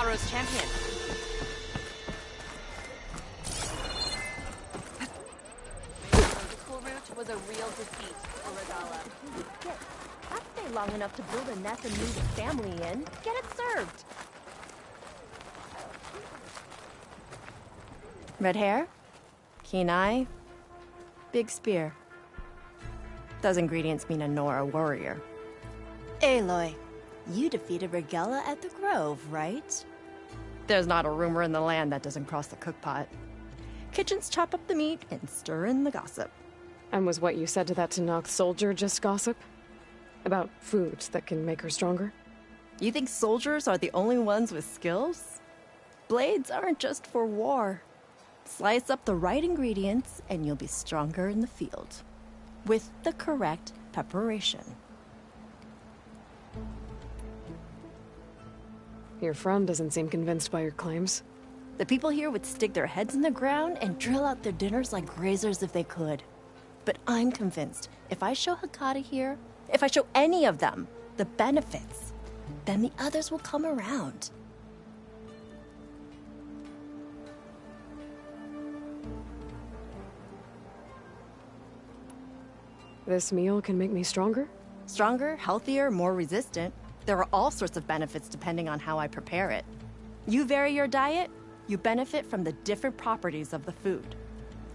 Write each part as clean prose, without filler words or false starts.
Sorrow's champion. The cool route was a real defeat for Regala. I'd stay long enough to build a nest and move a family in. Get it served. Red hair, keen eye, big spear. Those ingredients mean a Nora warrior. Aloy, you defeated Regala at the Grove, right? There's not a rumor in the land that doesn't cross the cookpot. Kitchens chop up the meat and stir in the gossip. And was what you said to that Tenakth soldier just gossip? About foods that can make her stronger? You think soldiers are the only ones with skills? Blades aren't just for war. Slice up the right ingredients and you'll be stronger in the field. With the correct preparation. Your friend doesn't seem convinced by your claims. The people here would stick their heads in the ground and drill out their dinners like grazers if they could. But I'm convinced if I show Hekata here, if I show any of them the benefits, then the others will come around. This meal can make me stronger? Stronger, healthier, more resistant. There are all sorts of benefits depending on how I prepare it. You vary your diet, you benefit from the different properties of the food.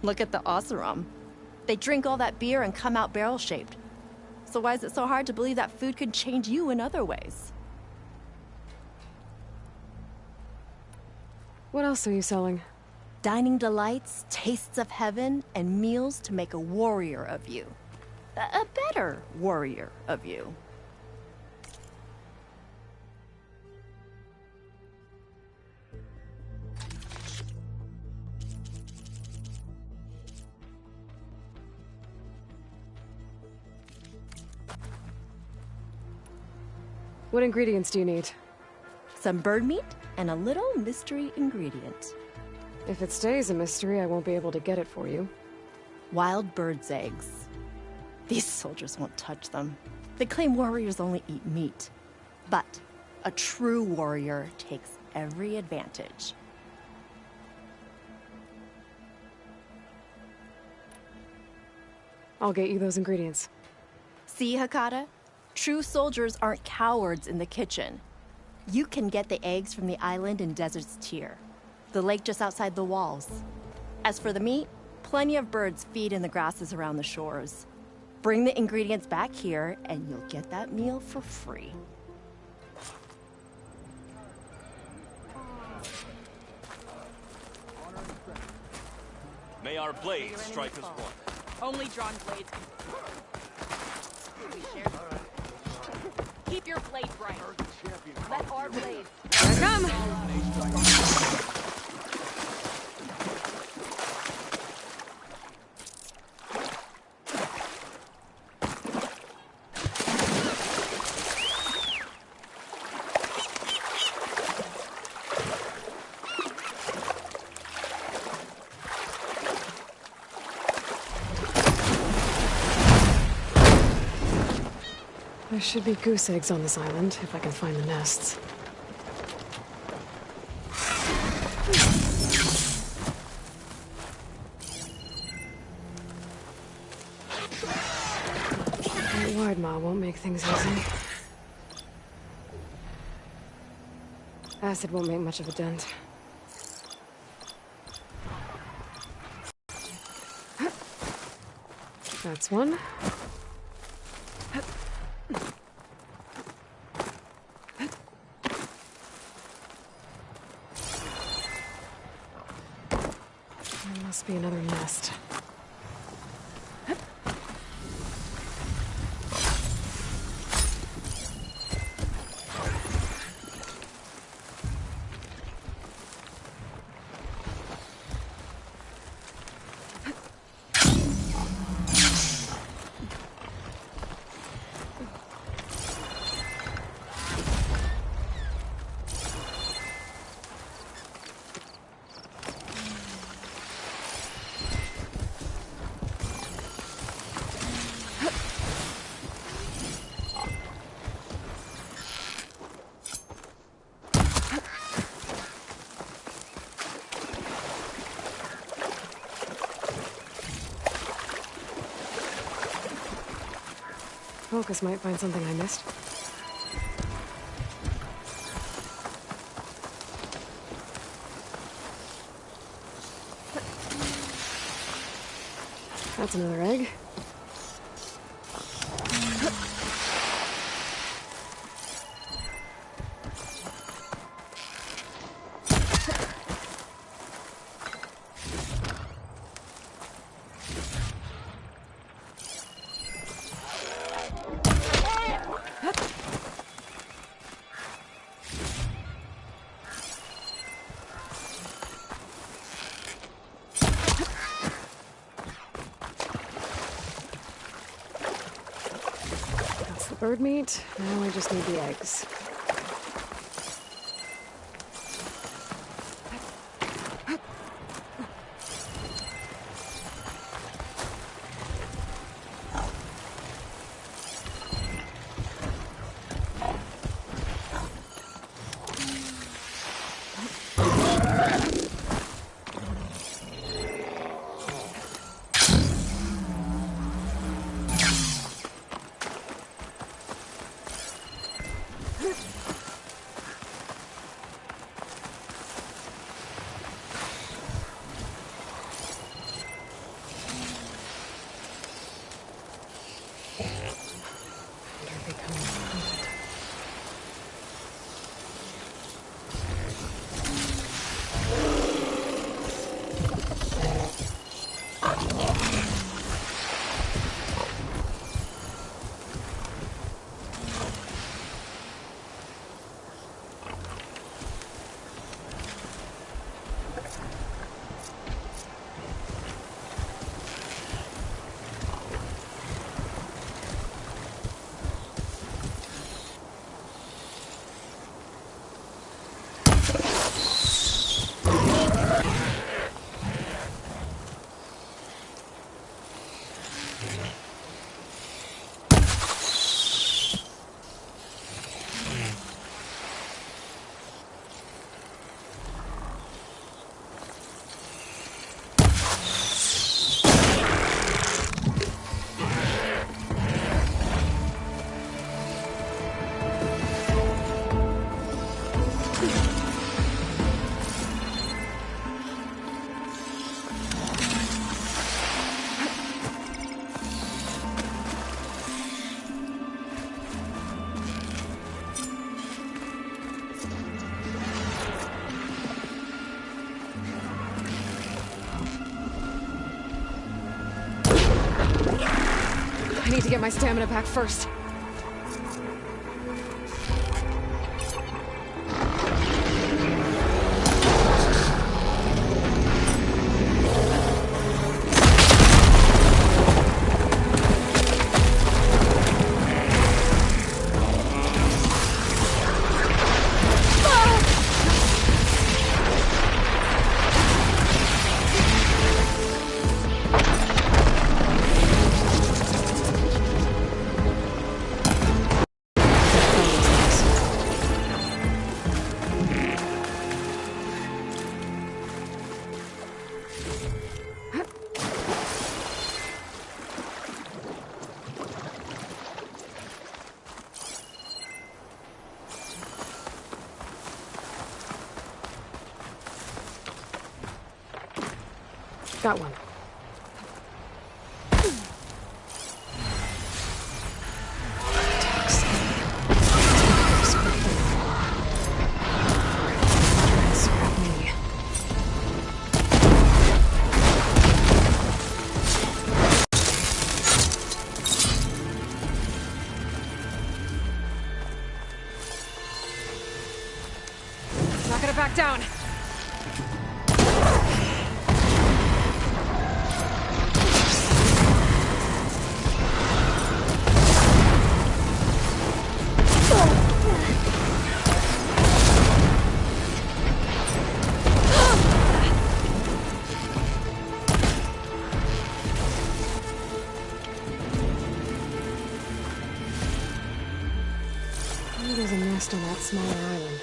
Look at the Oseram. They drink all that beer and come out barrel-shaped. So why is it so hard to believe that food could change you in other ways? What else are you selling? Dining delights, tastes of heaven, and meals to make a warrior of you. A better warrior of you. What ingredients do you need? Some bird meat and a little mystery ingredient. If it stays a mystery, I won't be able to get it for you. Wild bird's eggs. These soldiers won't touch them. They claim warriors only eat meat. But a true warrior takes every advantage. I'll get you those ingredients. See, Hekata? True soldiers aren't cowards in the kitchen. You can get the eggs from the island in Desert's Tier, the lake just outside the walls. As for the meat, plenty of birds feed in the grasses around the shores. Bring the ingredients back here, and you'll get that meal for free. May our blades strike as one. Only drawn blades can... We share them. Keep your blade bright. Let our blades... Here I come! There should be goose eggs on this island, if I can find the nests. The wide maw won't make things easy. Acid won't make much of a dent. That's one. There must be another nest. Focus might find something I missed. That's another egg. Bird meat. Now I just need the eggs. I need to get my stamina back first. Got one. Scrap me. Not gonna back down. There's a nest on that smaller island.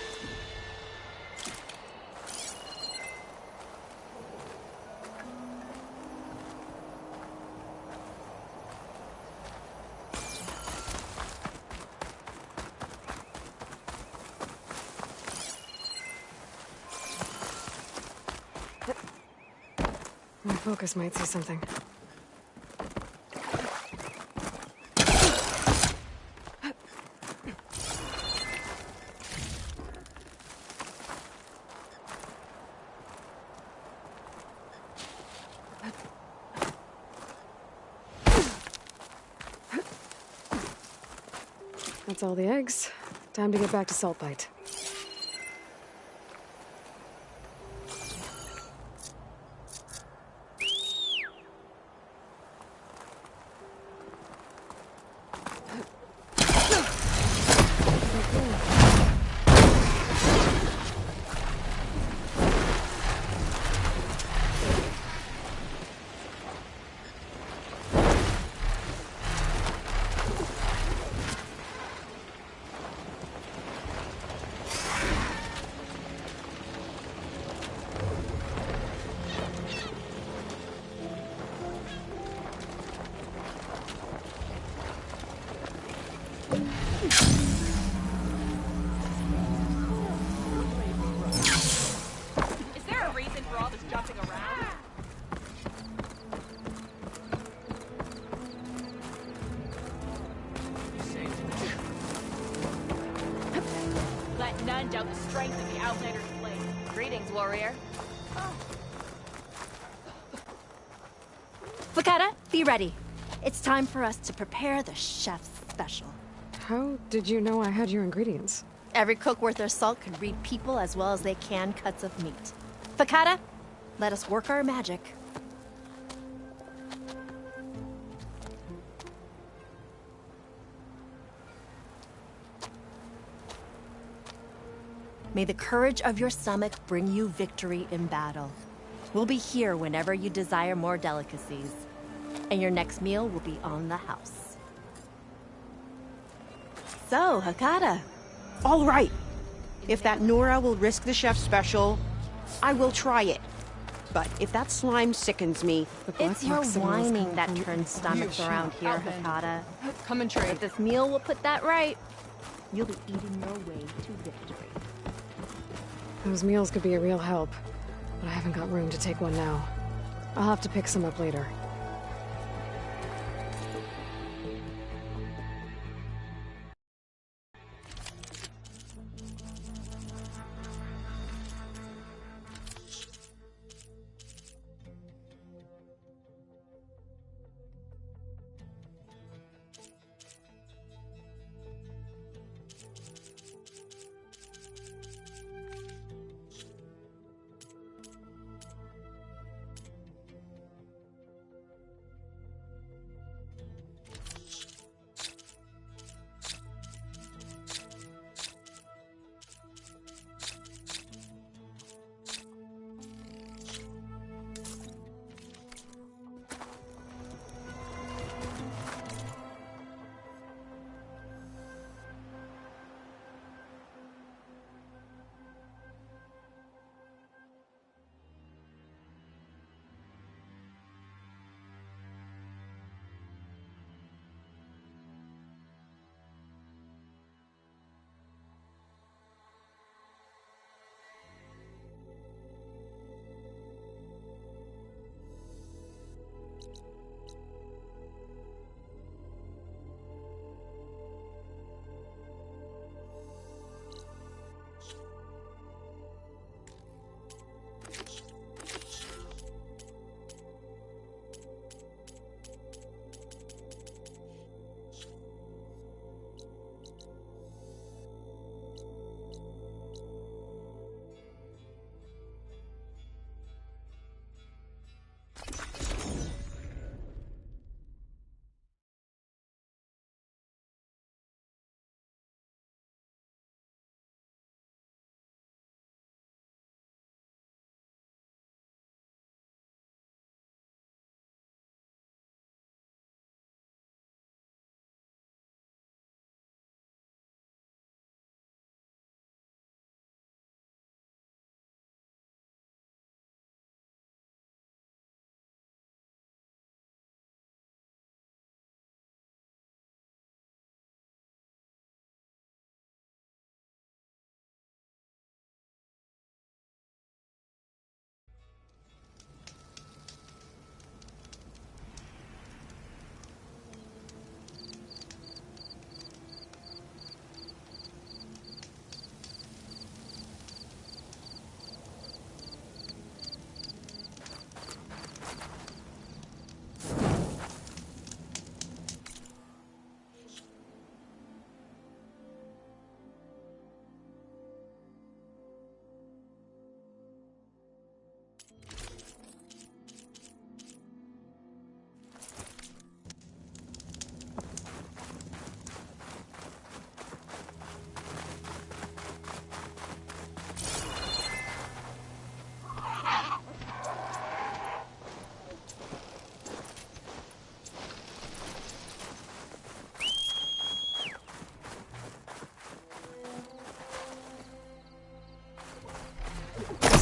My focus might see something. That's all the eggs. Time to get back to Saltbite. Is there a reason for all this jumping around? Let none doubt the strength of the Outlander's blade. Greetings, warrior. Fakata, be ready. It's time for us to prepare the chef's special. How did you know I had your ingredients? Every cook worth their salt can read people as well as they can cuts of meat. Fakata, let us work our magic. May the courage of your stomach bring you victory in battle. We'll be here whenever you desire more delicacies. And your next meal will be on the house. So, Hakata. All right. If that Nora will risk the chef's special, I will try it. But if that slime sickens me, The black It's your box signal is whining coming that from- turns stomachs around here, Hakata. Come and trade. But this meal will put that right. You'll be eating your way to victory. Those meals could be a real help, but I haven't got room to take one now. I'll have to pick some up later.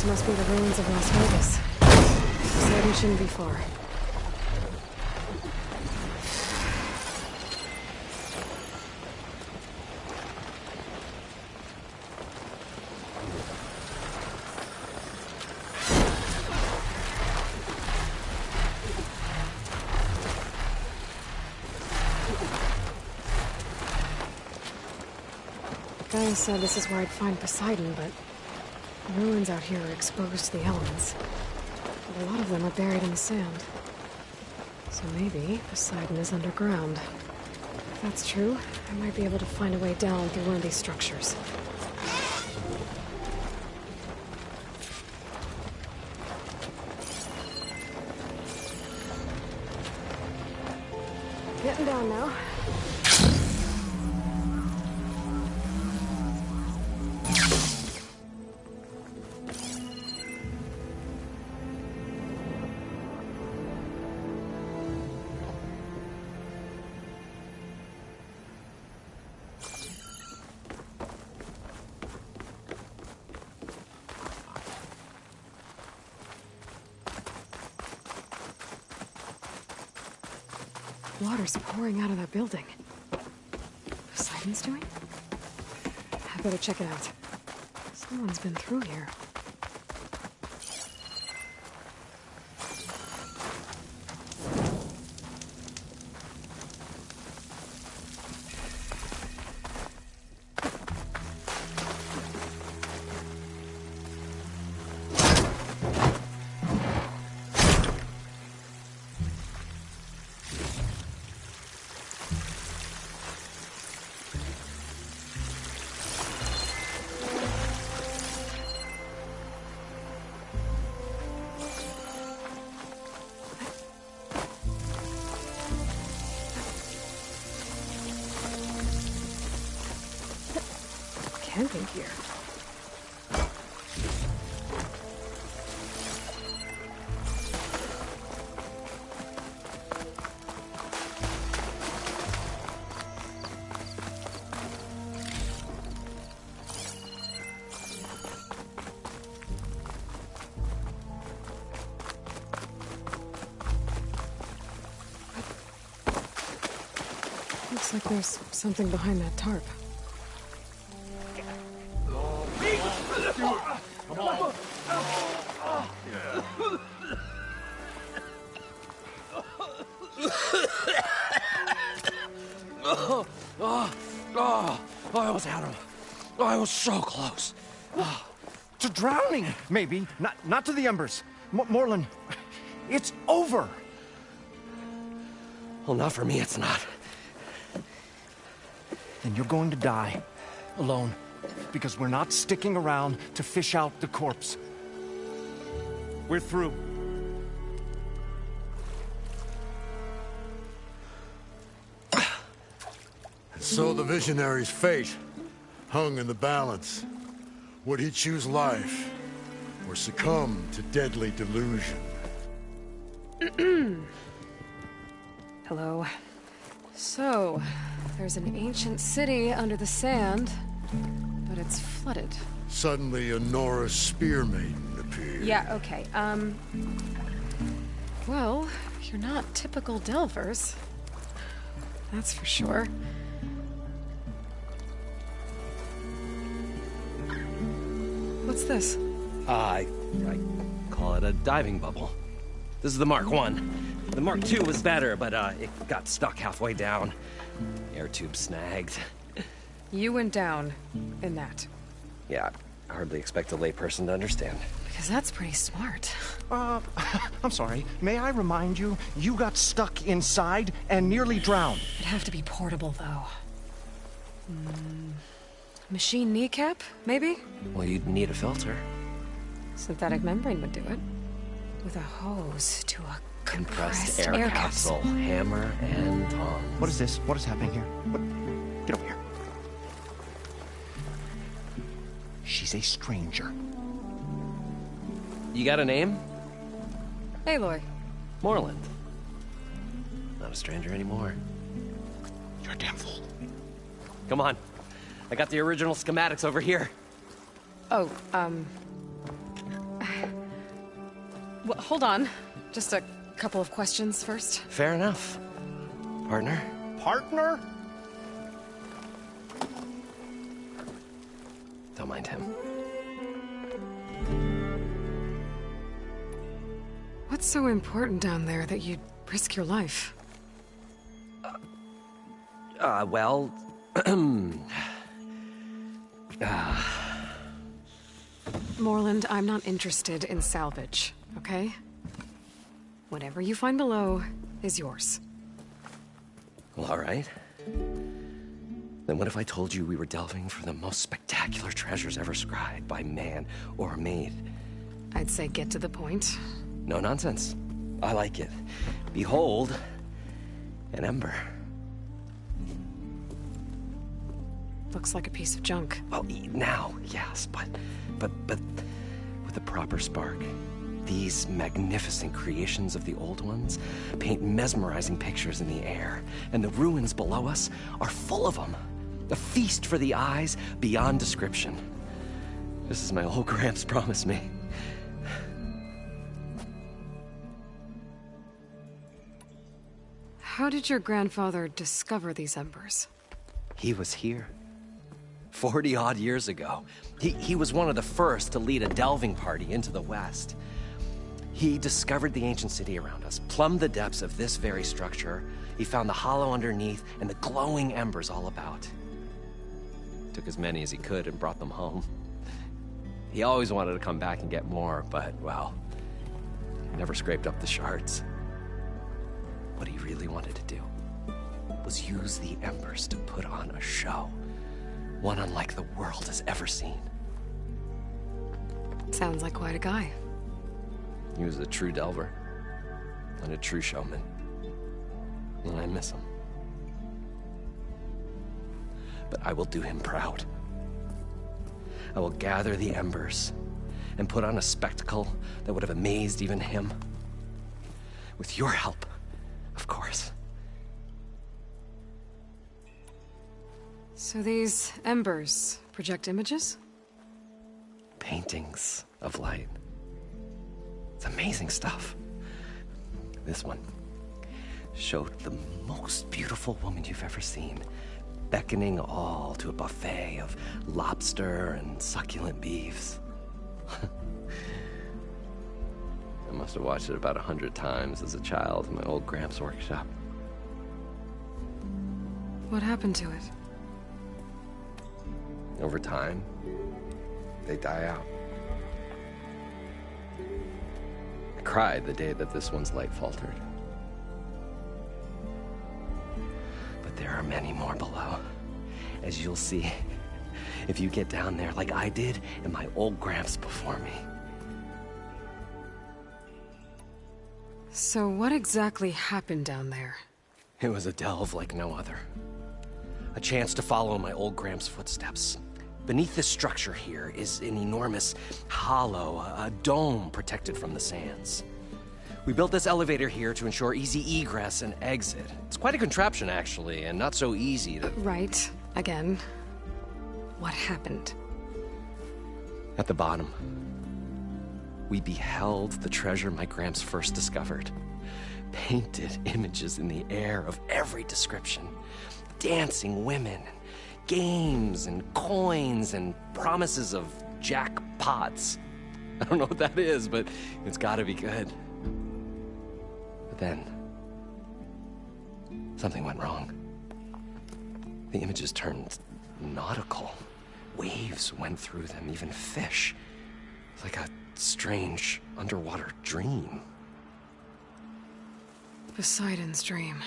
must be the ruins of Las Vegas. Poseidon shouldn't be far. Gaia said this is where I'd find Poseidon, but the ruins out here are exposed to the elements. But a lot of them are buried in the sand. So maybe Poseidon is underground. If that's true, I might be able to find a way down through one of these structures. Getting down now. Water's pouring out of that building. Poseidon's doing? I better check it out. Someone's been through here. Camping here. Looks like there's something behind that tarp. I almost had him. I was so close. To drowning, maybe. Not to the embers. Morlund, it's over. Well, not for me, it's not. Then you're going to die. Alone. Because we're not sticking around to fish out the corpse. We're through. So the visionary's fate hung in the balance. Would he choose life or succumb to deadly delusion? Hello. So, there's an ancient city under the sand, but it's flooded. Suddenly, a Nora spear maiden appeared. Yeah, okay. Well, you're not typical Delvers. That's for sure. What's this? I call it a diving bubble. This is the Mark 1. The Mark 2 was better, but it got stuck halfway down. Air tube snagged. You went down in that. Yeah, I hardly expect a layperson to understand. Because that's pretty smart. I'm sorry. May I remind you, you got stuck inside and nearly drowned. It'd have to be portable, though. Machine kneecap, maybe? Well, you'd need a filter. Synthetic membrane would do it. With a hose to a Compressed air capsule. Hammer and tongs. What is this? What is happening here? What? Get over here. She's a stranger. You got a name? Aloy. Morlund. Not a stranger anymore. You're a damn fool. Come on. I got the original schematics over here. Oh, Well, hold on. Just a couple of questions first. Fair enough. Partner? Partner? Don't mind him. What's so important down there that you'd risk your life? Well... Morland, I'm not interested in salvage, okay? Whatever you find below is yours. Well, all right. Then what if I told you we were delving for the most spectacular treasures ever scribed by man or maid? I'd say get to the point. No nonsense. I like it. Behold, an ember. Looks like a piece of junk. Well, now, yes, but with a proper spark. These magnificent creations of the old ones paint mesmerizing pictures in the air, and the ruins below us are full of them. A feast for the eyes beyond description. Just as my old Gramps promised me. How did your grandfather discover these embers? He was here. 40-odd years ago. He was one of the first to lead a delving party into the West. He discovered the ancient city around us, plumbed the depths of this very structure. He found the hollow underneath and the glowing embers all about. Took as many as he could and brought them home. He always wanted to come back and get more, but, well, never scraped up the shards. What he really wanted to do was use the embers to put on a show. One unlike the world has ever seen. Sounds like quite a guy. He was a true delver, and a true showman. And I miss him. But I will do him proud. I will gather the embers and put on a spectacle that would have amazed even him. With your help, of course. So these embers project images? Paintings of light. It's amazing stuff. This one showed the most beautiful woman you've ever seen, beckoning all to a buffet of lobster and succulent beefs. I must have watched it about 100 times as a child in my old Gramps' workshop. What happened to it? Over time, they die out. I cried the day that this one's light faltered. But there are many more below, as you'll see if you get down there like I did and my old Gramps before me. So what exactly happened down there? It was a delve like no other. A chance to follow my old Gramps' footsteps. Beneath this structure here is an enormous hollow, a dome protected from the sands. We built this elevator here to ensure easy egress and exit. It's quite a contraption, actually, and not so easy to... Right. Again. What happened? At the bottom, we beheld the treasure my Gramps first discovered. Painted images in the air of every description. Dancing women, games and coins and promises of jackpots. I don't know what that is, but it's gotta be good. But then, something went wrong. The images turned nautical. Waves went through them, even fish. It's like a strange underwater dream. Poseidon's dream.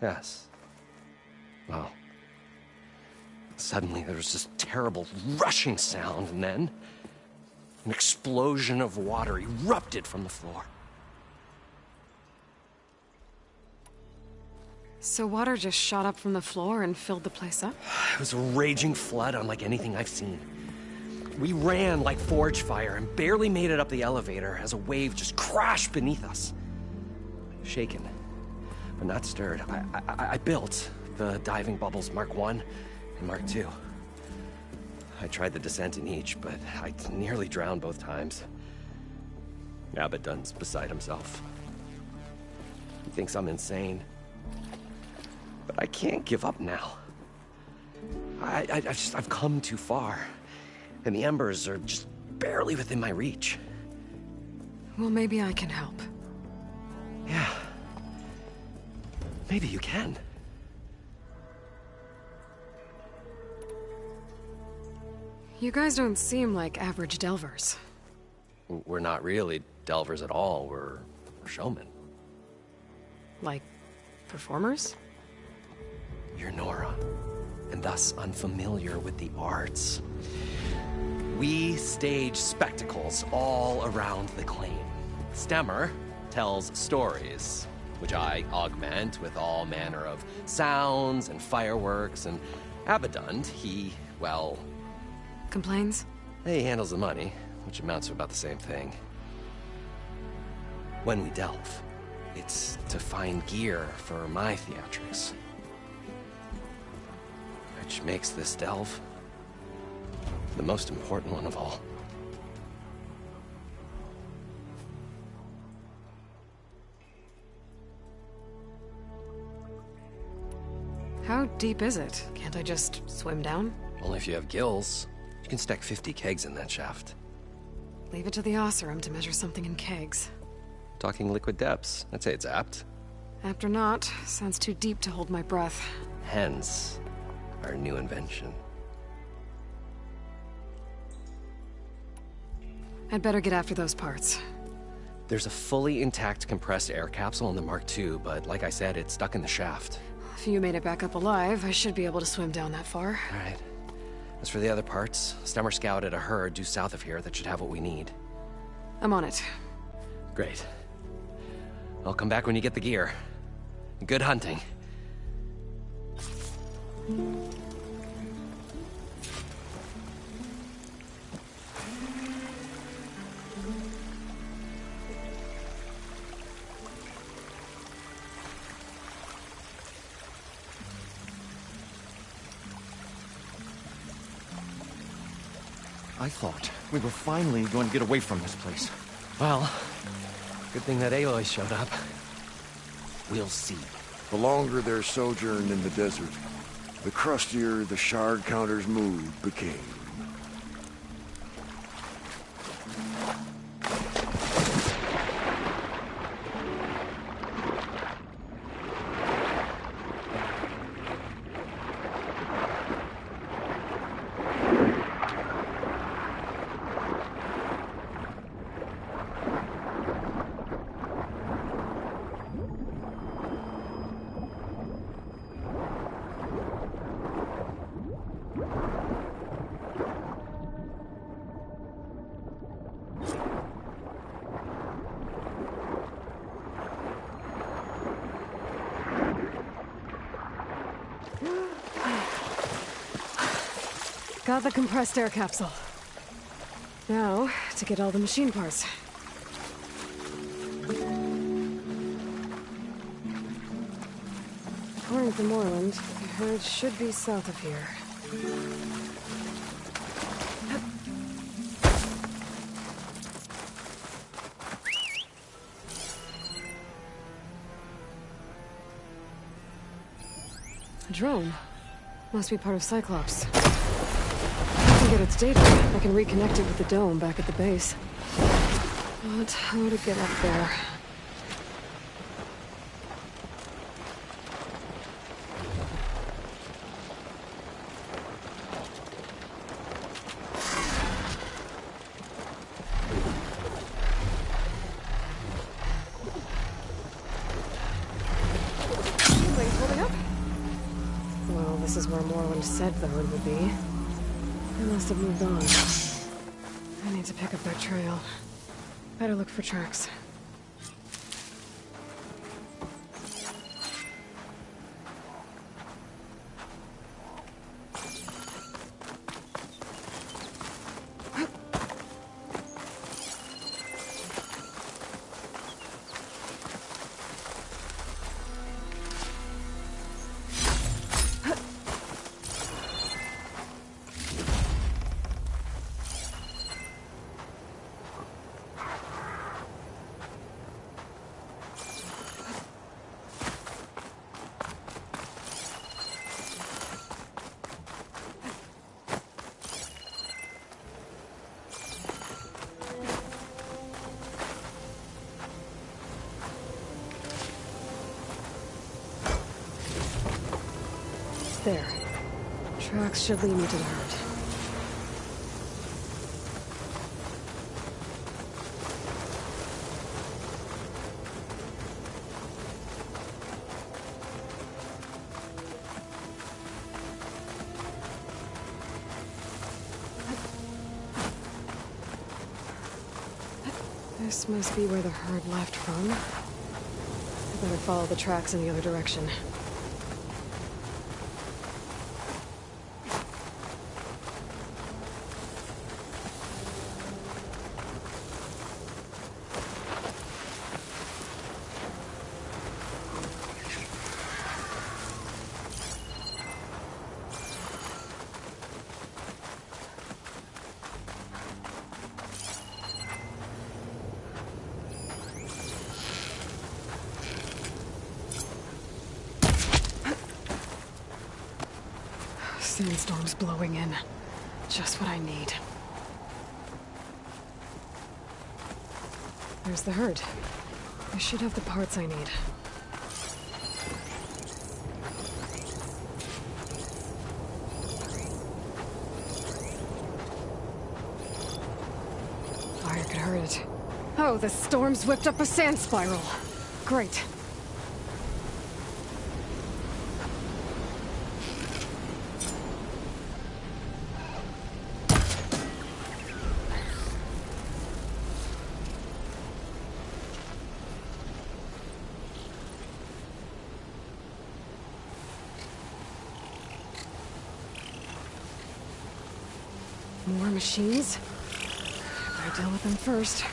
Yes. Well, suddenly there was this terrible rushing sound, and then an explosion of water erupted from the floor. So water just shot up from the floor and filled the place up? It was a raging flood unlike anything I've seen. We ran like forge fire and barely made it up the elevator as a wave just crashed beneath us. Shaken, but not stirred. I built the diving bubbles Mark 1 and Mark 2. I tried the descent in each, but I nearly drowned both times. Abaddon's beside himself. He thinks I'm insane. But I can't give up now. I've come too far. And the Embers are just barely within my reach. Well, maybe I can help. Yeah. Maybe you can. You guys don't seem like average delvers. We're not really delvers at all. We're showmen. Like, performers? You're Nora, and thus unfamiliar with the arts. We stage spectacles all around the claim. Stemmer tells stories, which I augment with all manner of sounds and fireworks, and Abaddon, he, well... Complains? He handles the money, which amounts to about the same thing. When we delve, it's to find gear for my theatrics. Which makes this delve the most important one of all. How deep is it? Can't I just swim down? Only if you have gills. You can stack 50 kegs in that shaft. Leave it to the Oseram to measure something in kegs. Talking liquid depths. I'd say it's apt. Apt or not, sounds too deep to hold my breath. Hence, our new invention. I'd better get after those parts. There's a fully intact compressed air capsule in the Mark II, but like I said, it's stuck in the shaft. If you made it back up alive, I should be able to swim down that far. All right. As for the other parts, Stemmer scouted a herd due south of here that should have what we need. I'm on it. Great. I'll come back when you get the gear. Good hunting. I thought we were finally going to get away from this place. Well, good thing that Aloy showed up. We'll see. The longer their sojourn in the desert, the crustier the shard counter's mood became. Got the compressed air capsule. Now, to get all the machine parts. According to Moreland, the herd should be south of here. A drone. Must be part of Cyclops. I can get its data. I can reconnect it with the dome back at the base. But how to get up there? Wait, holding up? Well, this is where Moreland said the herd would be. They must have moved on. I need to pick up their trail. Better look for tracks. tracks should lead me to the herd. This must be where the herd left from. I better follow the tracks in the other direction. Sandstorm's blowing in. Just what I need. There's the herd. I should have the parts I need. Fire could hurt it. Oh, the storm's whipped up a sand spiral. Great. More machines? Better deal with them first.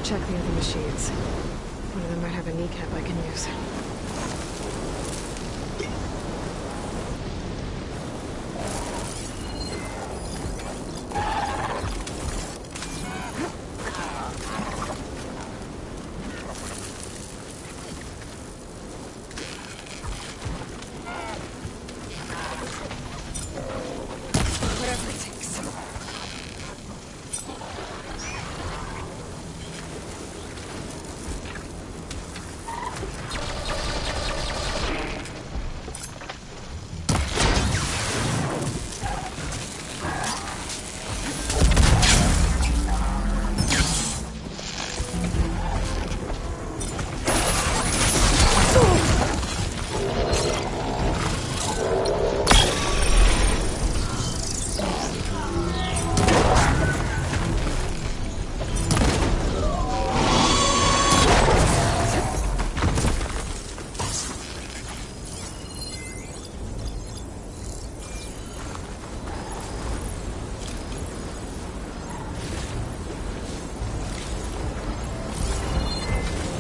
Better check the other machines. One of them might have a kneecap I can use. Whatever it takes.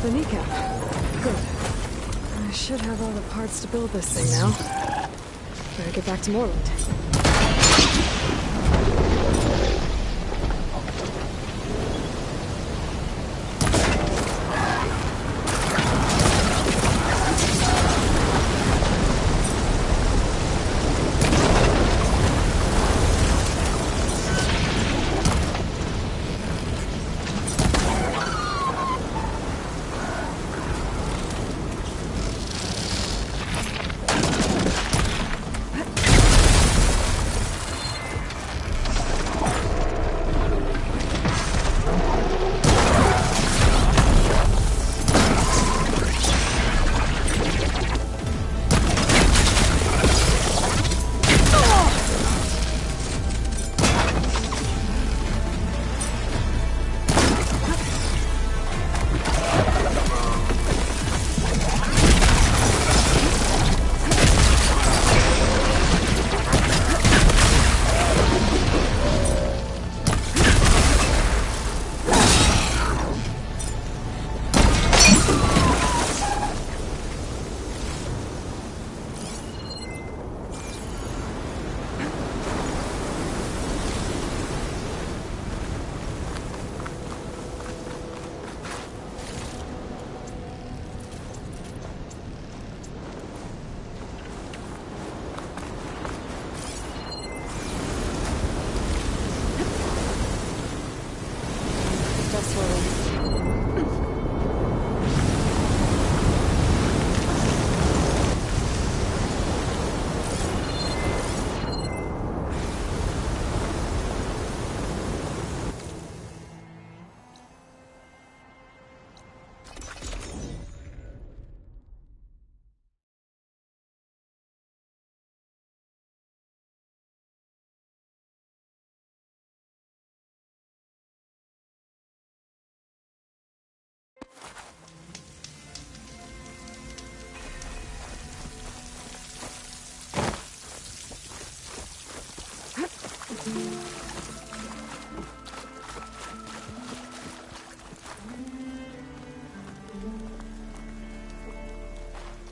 The kneecap. Good. I should have all the parts to build this thing now. Better get back to Moreland.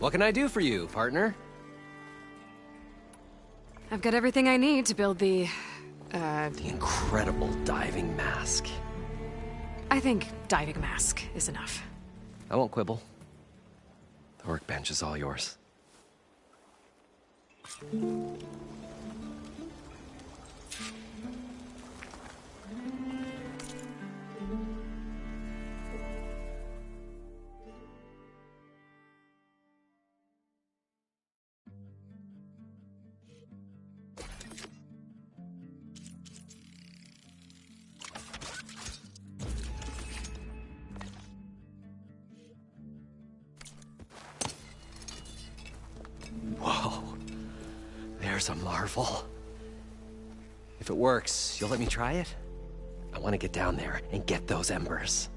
What can I do for you, partner? I've got everything I need to build the incredible diving mask. I think diving mask is enough. I won't quibble. The workbench is all yours. Whoa. There's a marvel. If it works, you'll let me try it? I want to get down there and get those embers.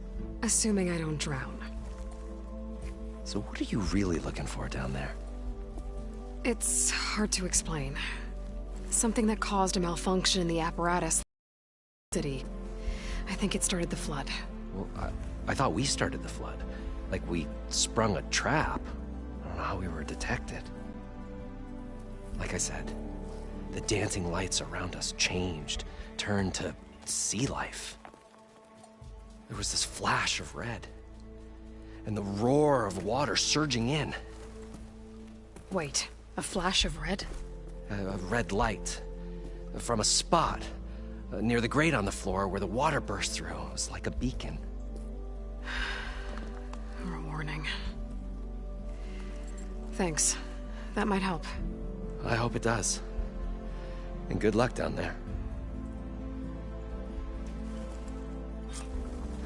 Assuming I don't drown. So what are you really looking for down there? It's hard to explain. Something that caused a malfunction in the apparatus. City. I think it started the flood. Well, I thought we started the flood. Like we sprung a trap. I don't know how we were detected. Like I said, the dancing lights around us changed, turned to sea life. There was this flash of red, and the roar of water surging in. Wait, a flash of red? A red light from a spot near the grate on the floor where the water burst through. It was like a beacon. Or a warning. Thanks. That might help. I hope it does. And good luck down there.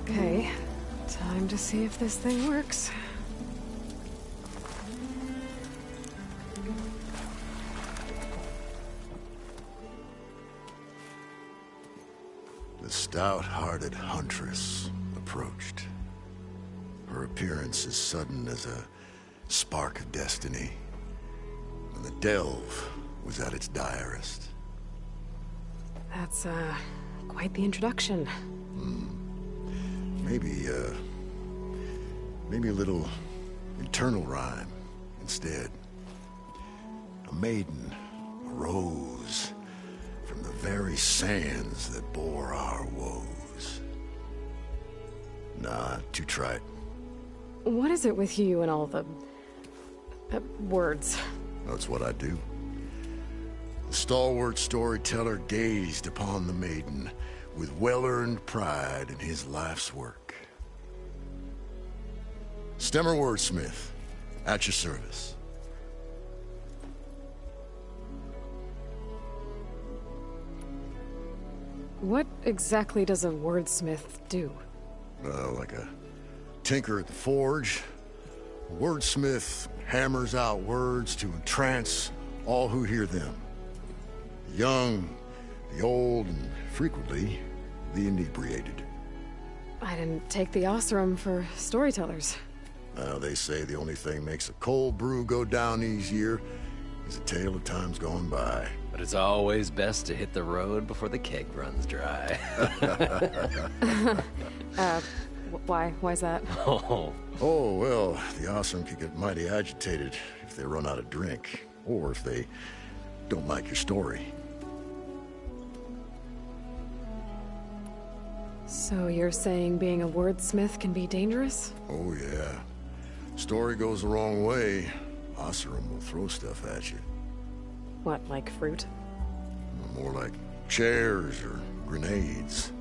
Okay, time to see if this thing works. The stout-hearted huntress approached. Her appearance as sudden as a spark of destiny. And the delve was at its direst. That's, quite the introduction. Maybe a little internal rhyme instead. A maiden arose from the very sands that bore our woes. Nah, too trite. What is it with you and all the... words? That's what I do. The stalwart storyteller gazed upon the maiden with well-earned pride in his life's work. Stemmer Wordsmith, at your service. What exactly does a wordsmith do? Like a tinker at the forge. A wordsmith hammers out words to entrance all who hear them. The young, the old, and frequently, the inebriated. I didn't take the Osram for storytellers. They say the only thing makes a cold brew go down easier is a tale of times gone by. But it's always best to hit the road before the keg runs dry. Why's that? Oh. Oh, well, the Osram could get mighty agitated if they run out of drink, or if they don't like your story. So you're saying being a wordsmith can be dangerous? Oh, yeah. Story goes the wrong way, Osram will throw stuff at you. What, like fruit? More like chairs or grenades.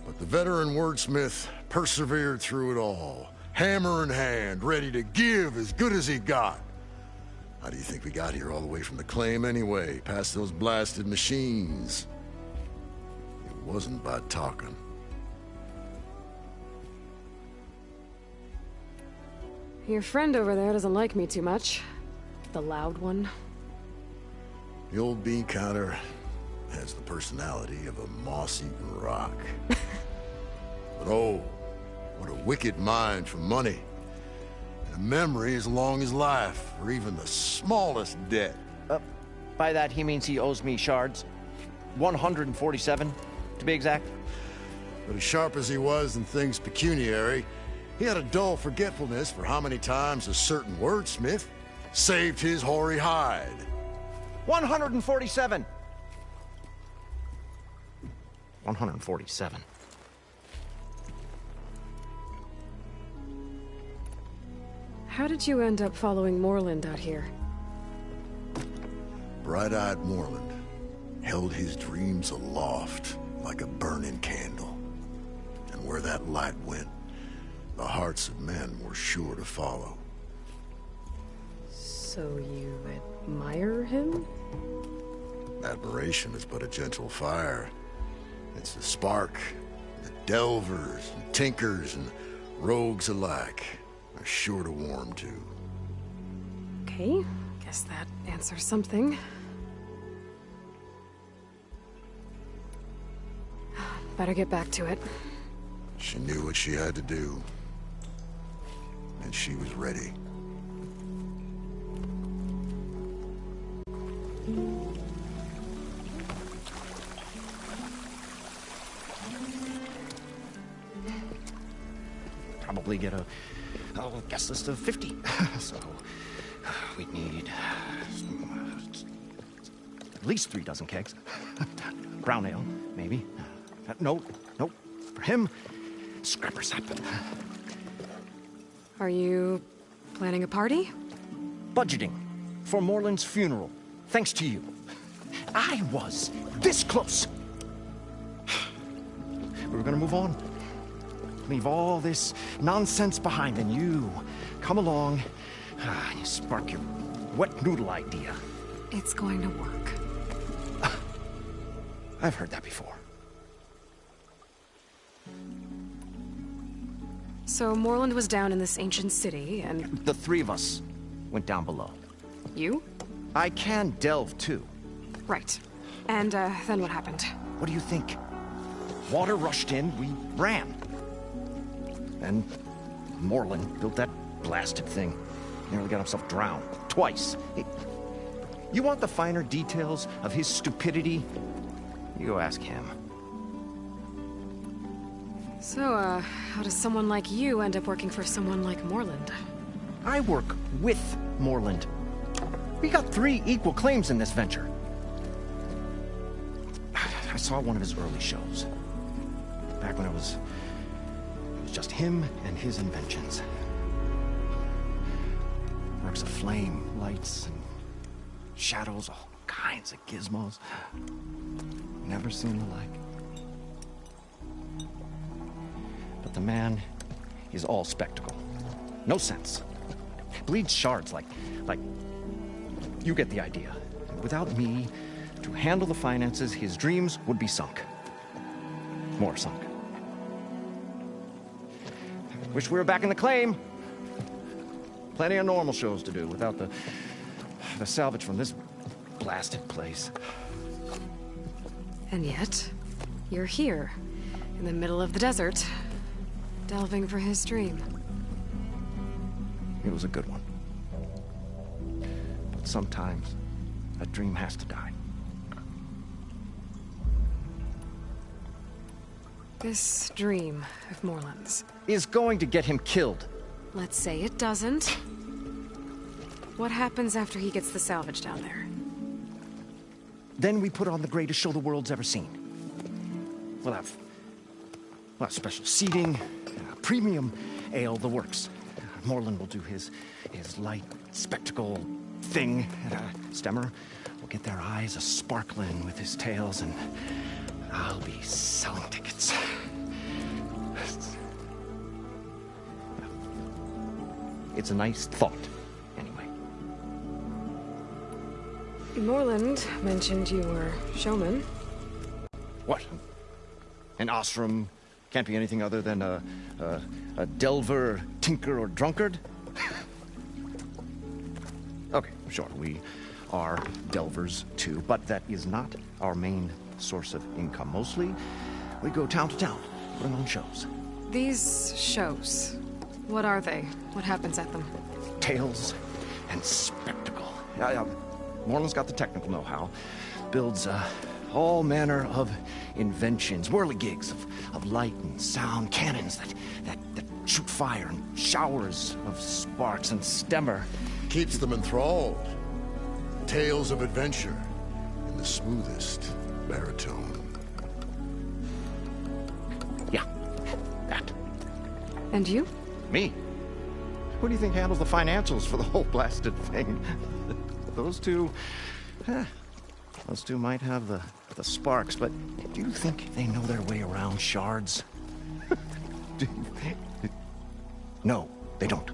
But the veteran wordsmith persevered through it all, hammer in hand, ready to give as good as he got. How do you think we got here all the way from the claim anyway, past those blasted machines? It wasn't by talking. Your friend over there doesn't like me too much. The loud one. The old bean counter has the personality of a moss-eaten rock. But oh, what a wicked mind for money. And a memory as long as life, or even the smallest debt. By that, he means he owes me shards. 147, to be exact. But as sharp as he was in things pecuniary, he had a dull forgetfulness for how many times a certain wordsmith saved his hoary hide. 147. 147. How did you end up following Moreland out here? Bright-eyed Moreland held his dreams aloft like a burning candle. And where that light went, the hearts of men were sure to follow. So you admire him? Admiration is but a gentle fire. It's the spark that delvers and tinkers and rogues alike are sure to warm to. Okay, guess that answers something. Better get back to it. She knew what she had to do. And she was ready. probably get a guest list of 50. So we'd need at least 3 dozen kegs. Brown ale, maybe. No. For him, scrapper sap. Are you planning a party? Budgeting for Morland's funeral, thanks to you. I was this close. We were gonna move on. Leave all this nonsense behind, and you come along, you spark your wet noodle idea. It's going to work. I've heard that before. So Morland was down in this ancient city, and... The 3 of us went down below. You? I can delve, too. Right. And, then what happened? What do you think? Water rushed in, we ran. And Morland built that blasted thing. Nearly got himself drowned. Twice. You want the finer details of his stupidity? You go ask him. So, how does someone like you end up working for someone like Morland? I work with Morland. We got 3 equal claims in this venture. I saw one of his early shows. Back when it was just him and his inventions. Works of flame, lights, and shadows, all kinds of gizmos. Never seen the like. But the man is all spectacle. No sense. Bleeds shards like... You get the idea. Without me to handle the finances, his dreams would be sunk. More sunk. Wish we were back in the claim. Plenty of normal shows to do without the salvage from this blasted place. And yet, you're here, in the middle of the desert, delving for his dream. It was a good one. But sometimes, a dream has to die. This dream of Morland's Is going to get him killed. let's say it doesn't. What happens after he gets the salvage down there? Then we put on the greatest show the world's ever seen. We'll have special seating, premium ale, the works. Morland will do his light spectacle thing. Stemmer will get their eyes a-sparkling with his tales, and I'll be selling tickets. It's a nice thought, anyway. Morland mentioned you were showman. What? An Ostrom can't be anything other than a delver, tinker, or drunkard? Okay, sure, we are delvers too, but that is not our main source of income. Mostly, we go town to town, putting on shows. These shows, what are they? What happens at them? Tales and spectacle. Morland's got the technical know-how. Builds all manner of inventions, whirligigs of light and sound, cannons that shoot fire, and showers of sparks, and Stemmer Keeps them enthralled. Tales of adventure in the smoothest baritone. Yeah, that. And you? Me? Who do you think handles the financials for the whole blasted thing? Those two might have the sparks, but do you think they know their way around shards? No, they don't.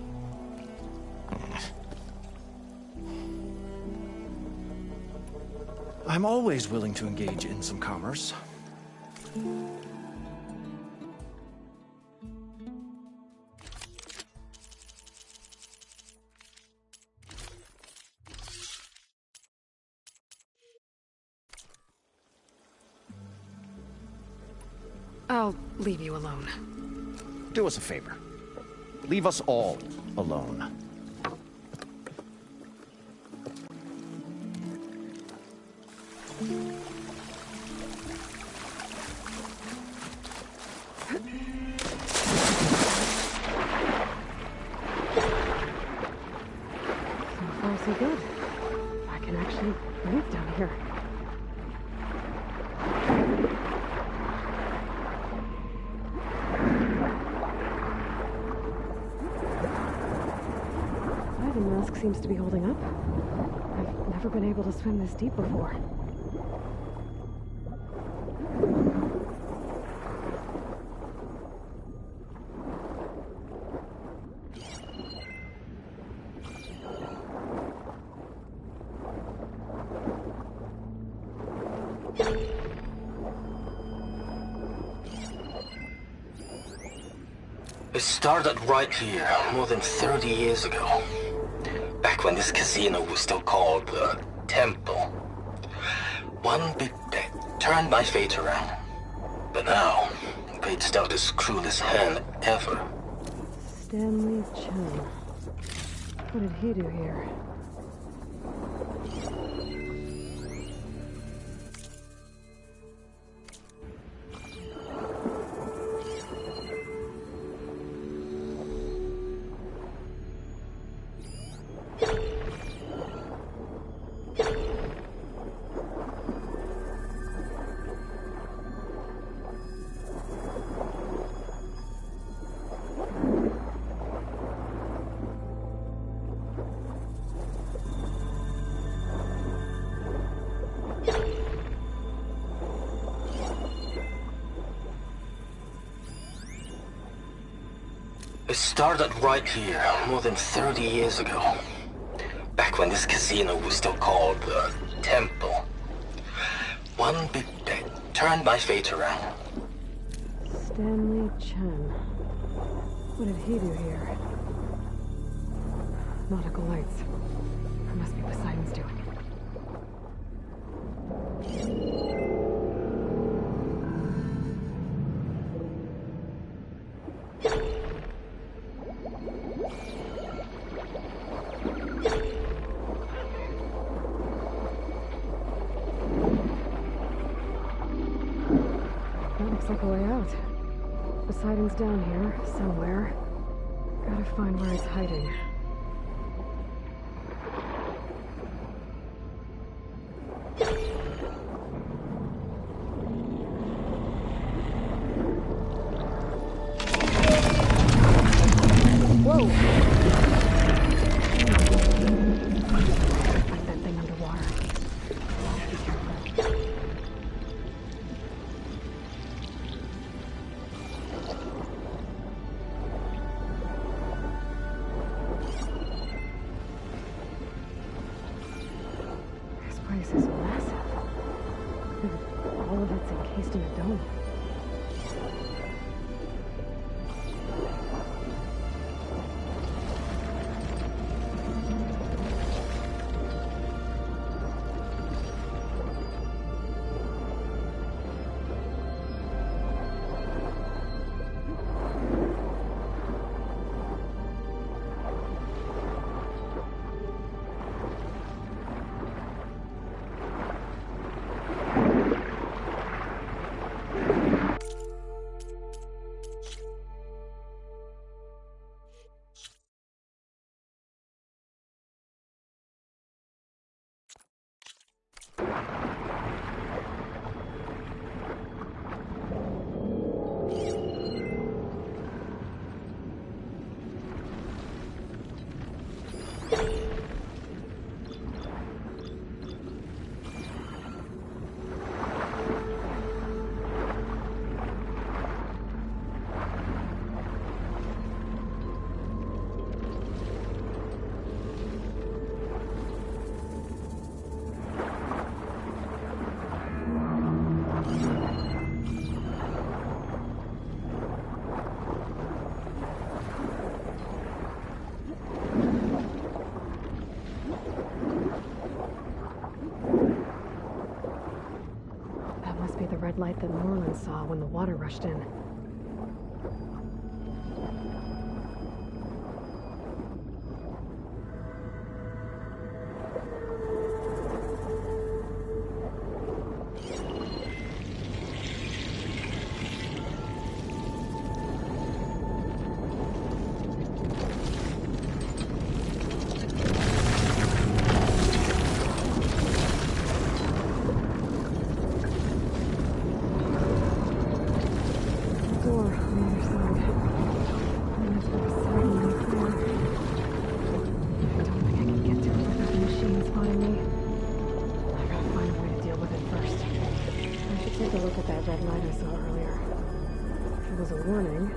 I'm always willing to engage in some commerce. I'll leave you alone. Do us a favor. Leave us all alone. pretty good. I can actually breathe down here. Diving mask seems to be holding up. I've never been able to swim this deep before. It started right here, more than 30 years ago. Back when this casino was still called the Temple. One big bet turned my fate around. But now, fate's dealt this cruelest hand ever. Stanley Chen. What did he do here? It started right here, more than 30 years ago. Back when this casino was still called the Temple. One big bet turned my fate around. Stanley Chen. What did he do here? Nautical lights. That must be Poseidon's doing. That looks like a way out. Poseidon's down here, somewhere. Gotta find where he's hiding. Whoa! Find that thing underwater. Be careful. This place is massive. All of it's encased in a dome. That must be the red light that Moreland saw when the water rushed in. take a look at that red light I saw earlier. If it was a warning,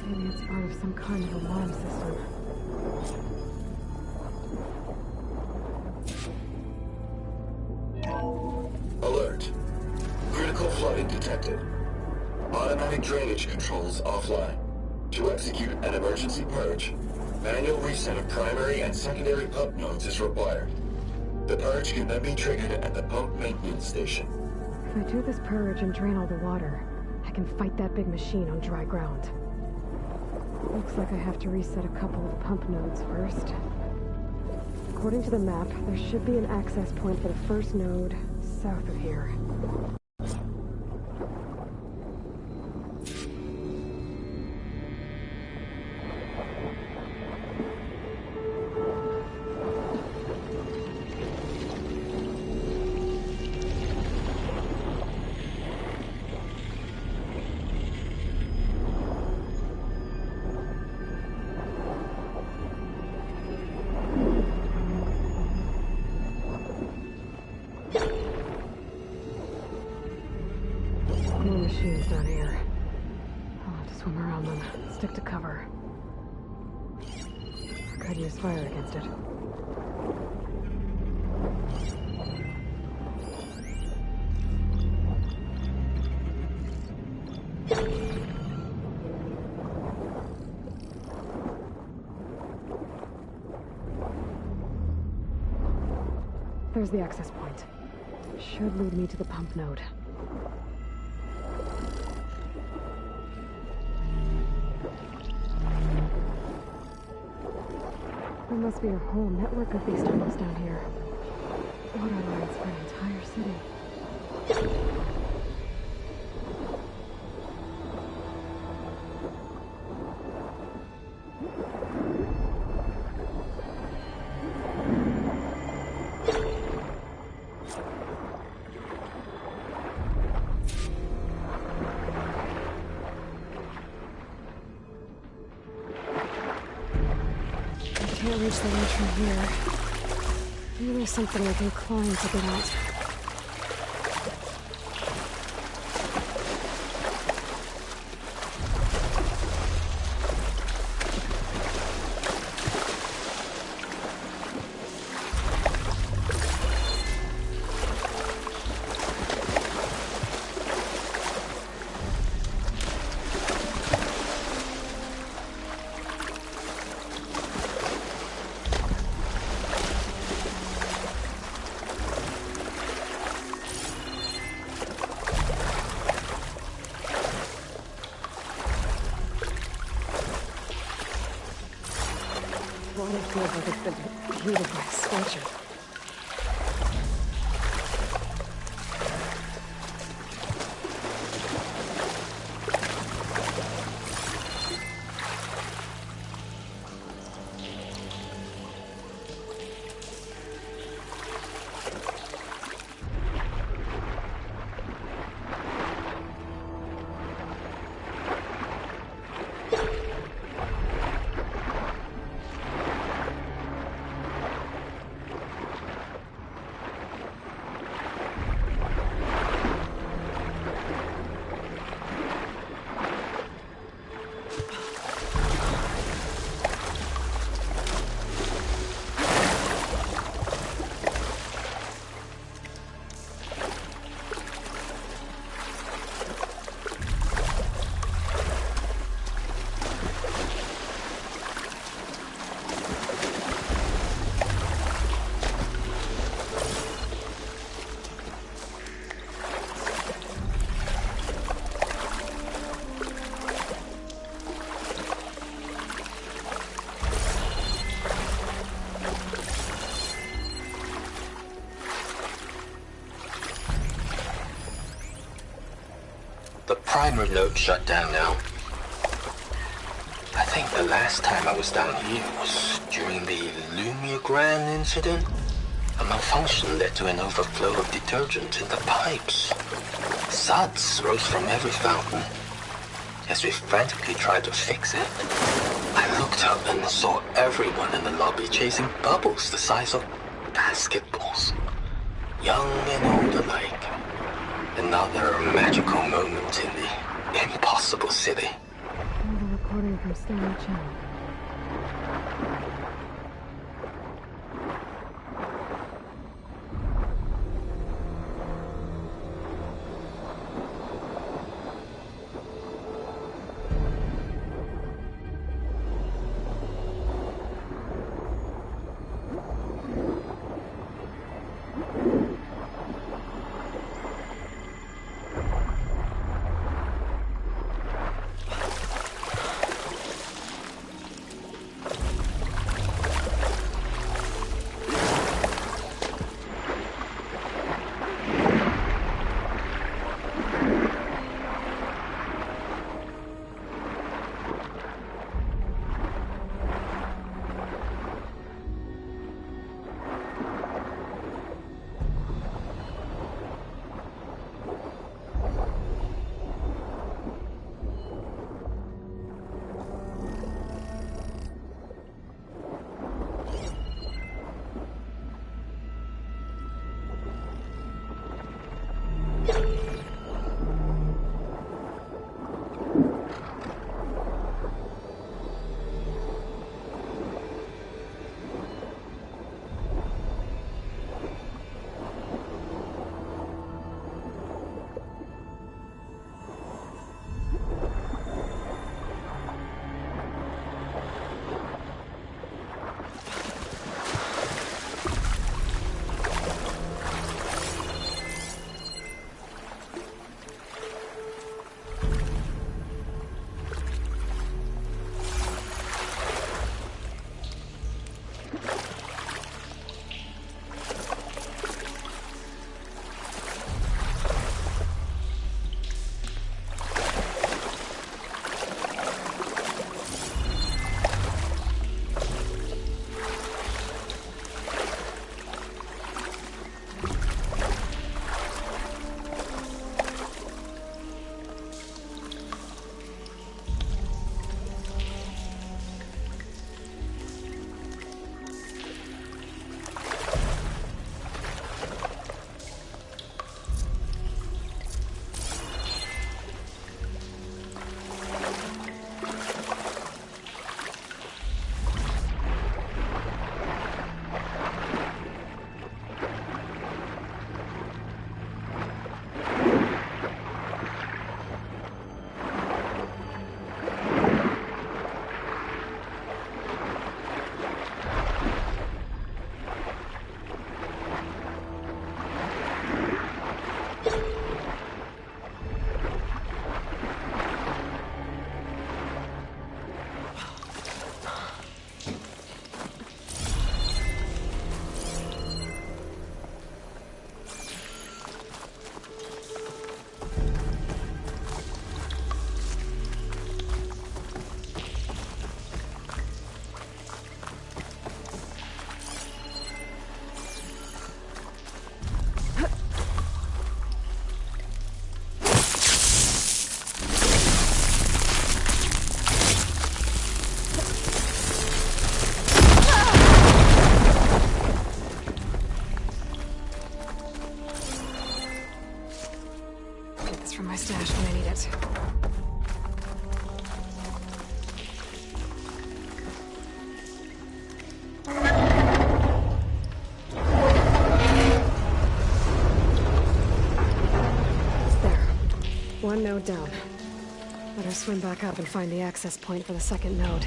maybe it's part of some kind of alarm system. Alert. Critical flooding detected. Automatic drainage controls offline. To execute an emergency purge, manual reset of primary and secondary pump nodes is required. The purge can then be triggered at the pump maintenance station. If I do this purge and drain all the water, I can fight that big machine on dry ground. Looks like I have to reset a couple of pump nodes first. According to the map, there should be an access point for the first node south of here. More machines down here. I'll have to swim around them, stick to cover. I could use fire against it. There's the access point. Should lead me to the pump node. There must be a whole network of these tunnels down here. Water lines for an entire city. Can't reach the ledge from here. Maybe there's something I can climb to get out. Water feels like it's been heated by a scorcher. The primer node shut down now. I think the last time I was down here was during the Lumia Grand incident. A malfunction led to an overflow of detergent in the pipes. Suds rose from every fountain. As we frantically tried to fix it, I looked up and saw everyone in the lobby chasing bubbles the size of basketballs. Young and old alike. And another magical moment in the impossible city. Another recording from Stanley Chen. From my stash when I need it. There. One node down. Better swim back up and find the access point for the second node.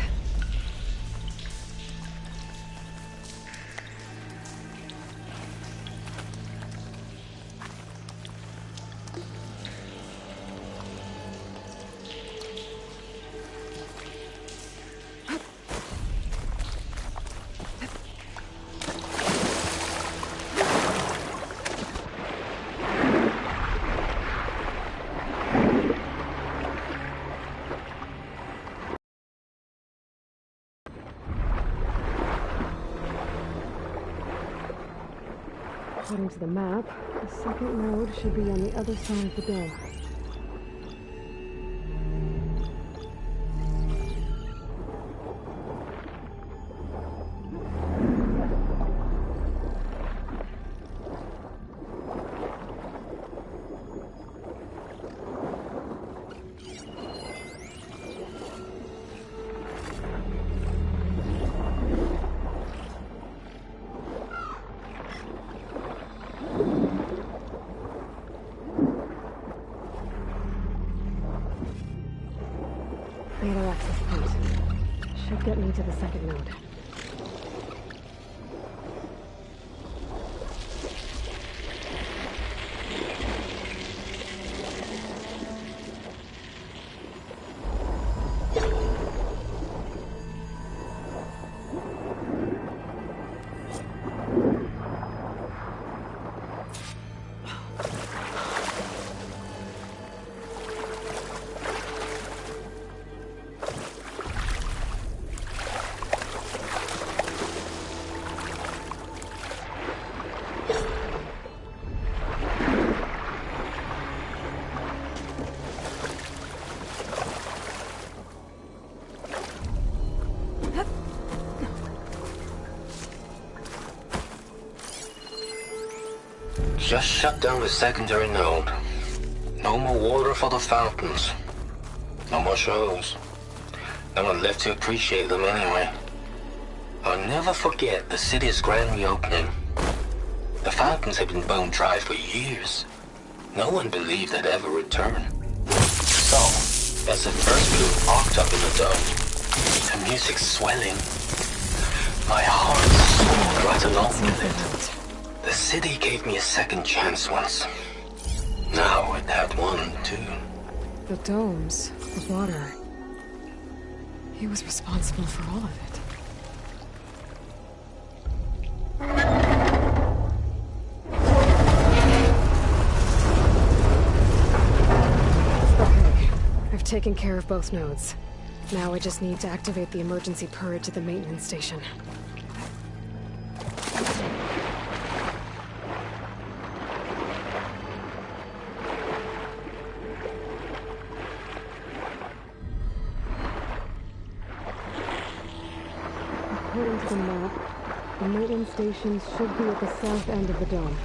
According to the map, the second node should be on the other side of the door. should get me to the second node. Just shut down the secondary node. No more water for the fountains. No more shows. No one left to appreciate them anyway. I'll never forget the city's grand reopening. The fountains had been bone dry for years. No one believed they'd ever return. So, as the first blue arced up in the dome, the music swelling, my heart soared right along with it. The city gave me a second chance once. Now it had one, too. The domes, the water. He was responsible for all of it. Okay, I've taken care of both nodes. Now I just need to activate the emergency purge at the maintenance station. According to the map, the maintenance stations should be at the south end of the dome.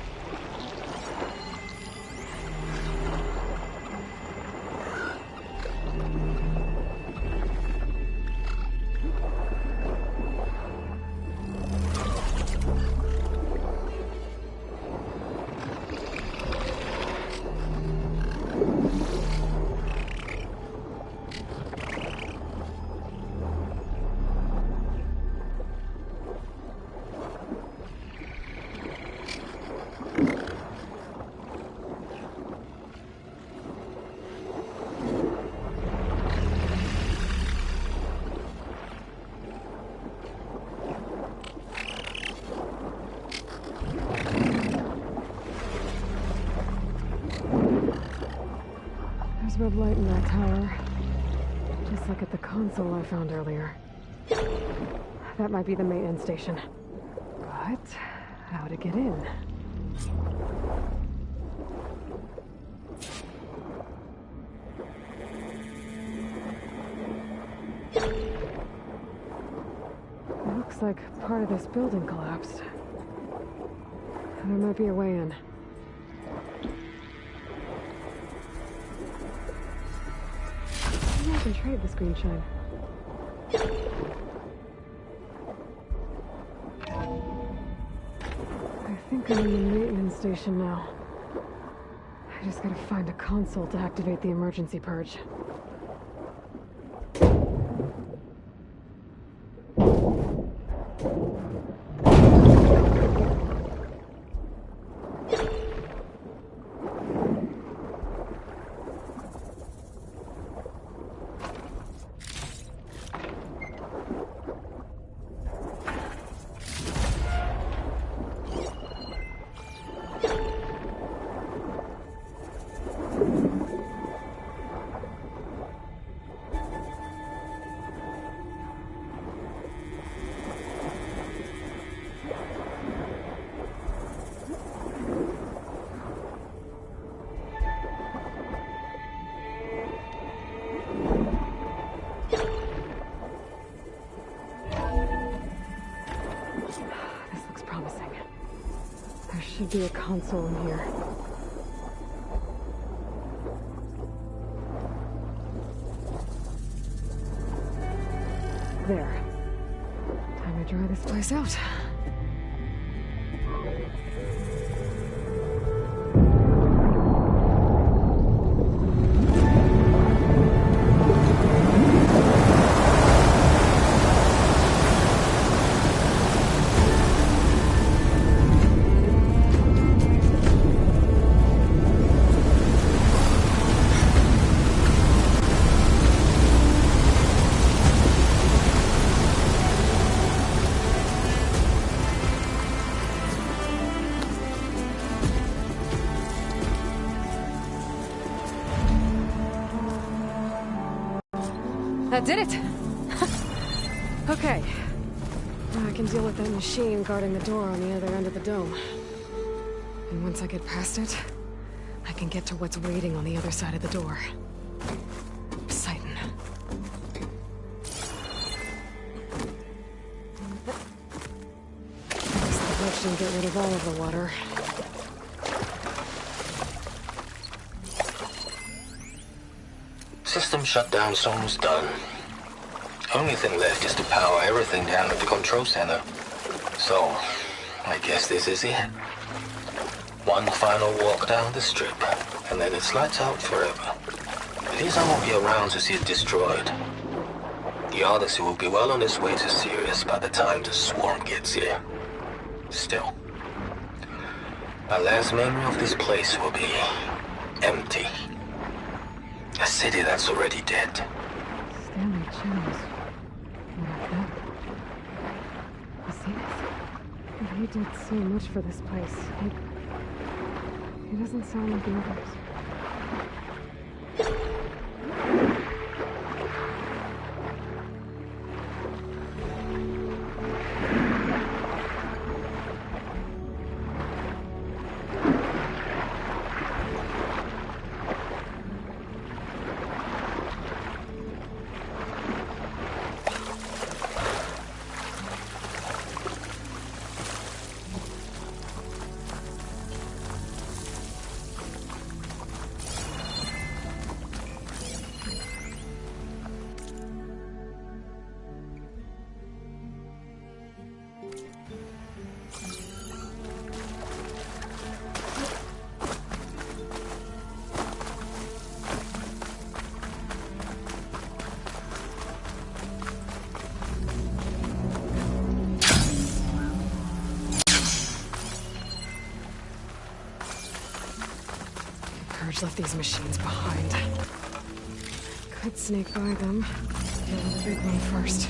Red light in that tower. Just like at the console I found earlier. That might be the maintenance station. But how to get in? It looks like part of this building collapsed. There might be a way in. I can trade the screen shine. I think I'm in the maintenance station now. I just gotta find a console to activate the emergency purge. Should be a console in here. There. Time to dry this place out. That did it! Okay. Now I can deal with that machine guarding the door on the other end of the dome. And once I get past it, I can get to what's waiting on the other side of the door. Poseidon. Guess the witch didn't get rid of all of the water. System shutdown's almost done. Only thing left is to power everything down at the control center. So, I guess this is it. One final walk down the strip, and then it's lights out forever. At least I won't be around to see it destroyed. The Odyssey will be well on its way to Sirius by the time the swarm gets here. Still, my last memory of this place will be empty. A city that's already dead. Stanley Jones. What of that? He did so much for this place. He doesn't sound like the others. Purge left these machines behind. Could sneak by them. Kill the big one first.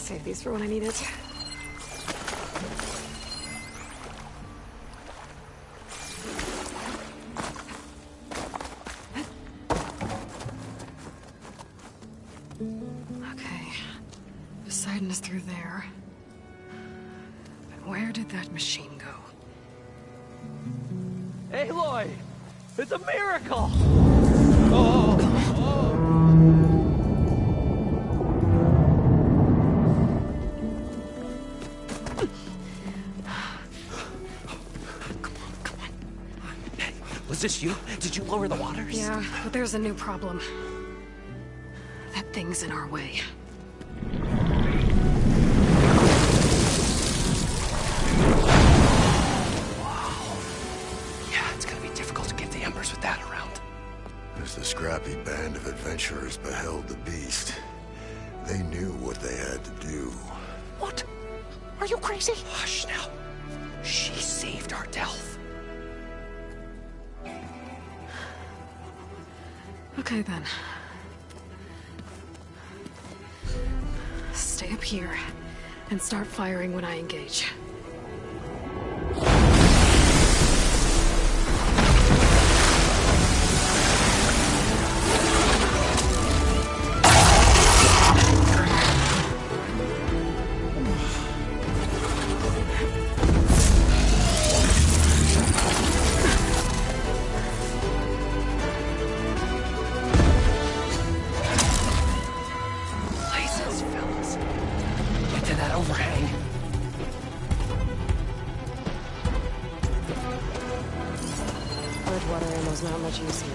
Save these for when I need it. Okay. Poseidon is through there. But where did that machine go? Aloy! It's a miracle! Oh! Was this you? Did you lower the waters? Yeah, but there's a new problem. That thing's in our way. Yeah, it's gonna be difficult to get the embers with that around. As the scrappy band of adventurers beheld the beast, they knew what they had to do. What? Are you crazy? Hush now. She saved our Delph. Okay then. Stay up here and start firing when I engage. Places, fellas. Get to that overhang. Water ammo's not much use here.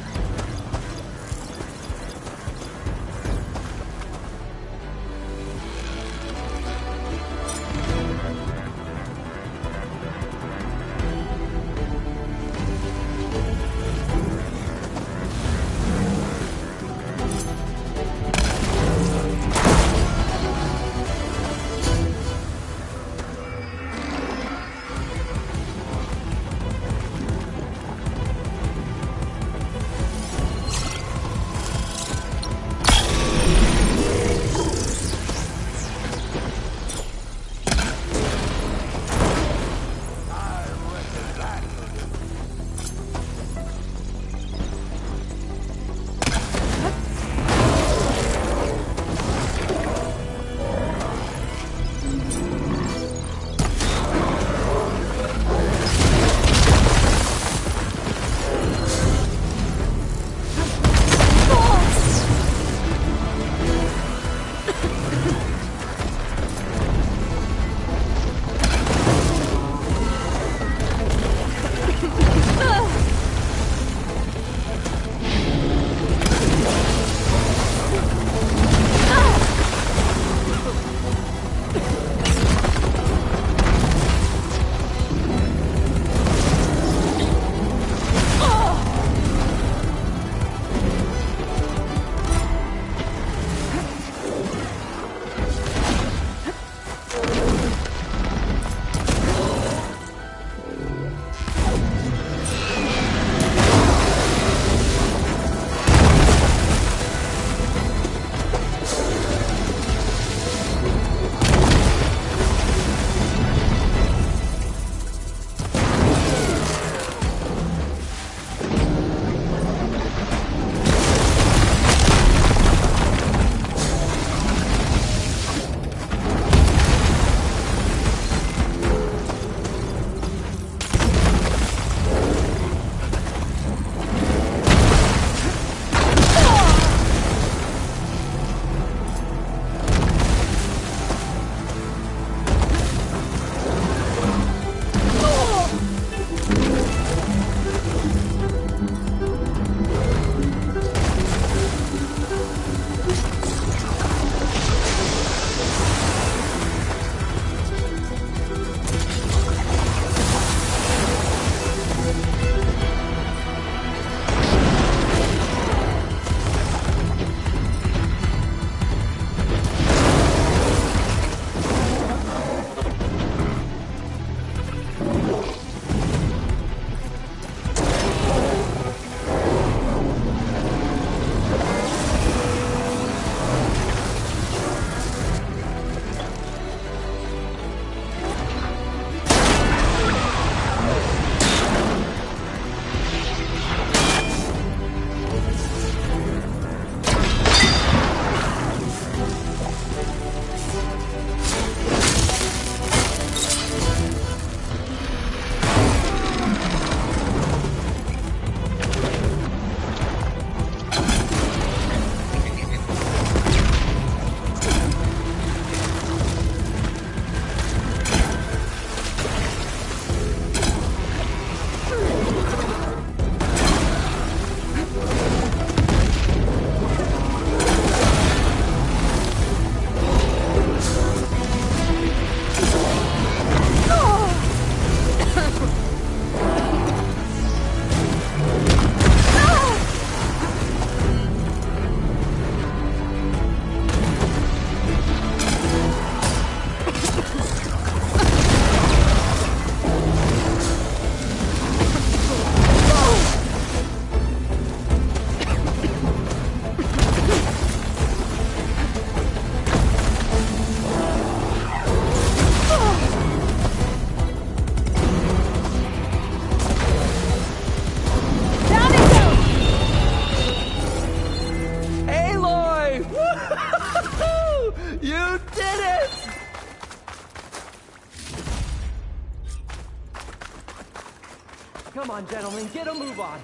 darling. Get a move on.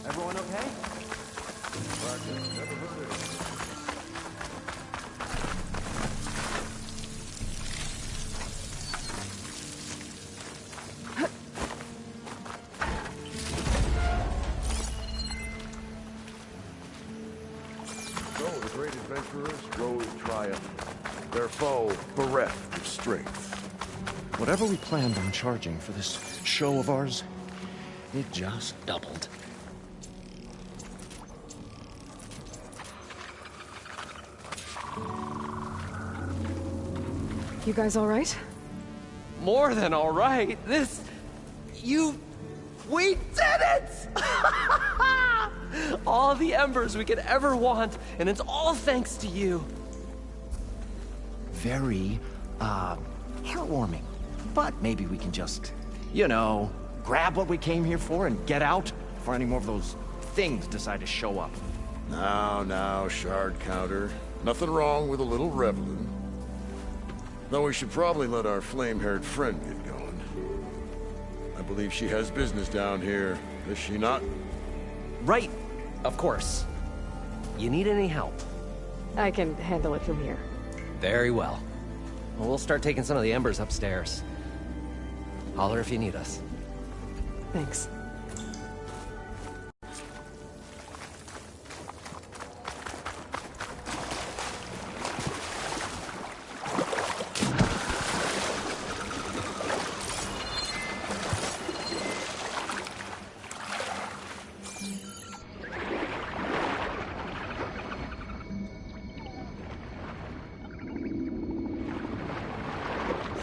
Everyone okay? Never heard of it. So the great adventurers rose triumphant, their foe bereft of strength. Whatever we planned on charging for this show of ours, it just doubled. You guys all right? More than all right. We did it! All the embers we could ever want, and it's all thanks to you. Very, heartwarming. But maybe we can just, grab what we came here for and get out before any more of those things decide to show up. Now, Shard Counter. Nothing wrong with a little reveling. Though we should probably let our flame-haired friend get going. I believe she has business down here, does she not? Right, of course. You need any help? I can handle it from here. Very well. Well, we'll start taking some of the embers upstairs. Holler if you need us. Thanks.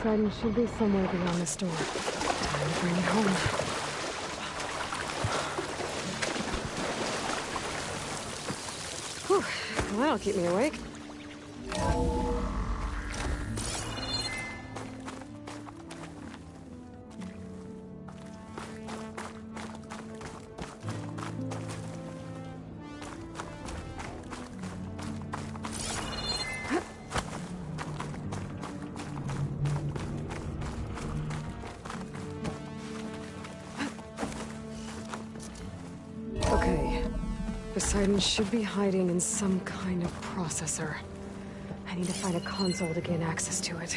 Trident should be somewhere beyond this door. Time to bring it home. Whew, well, that'll keep me awake. Okay. Poseidon should be hiding in some kind of processor. I need to find a console to gain access to it.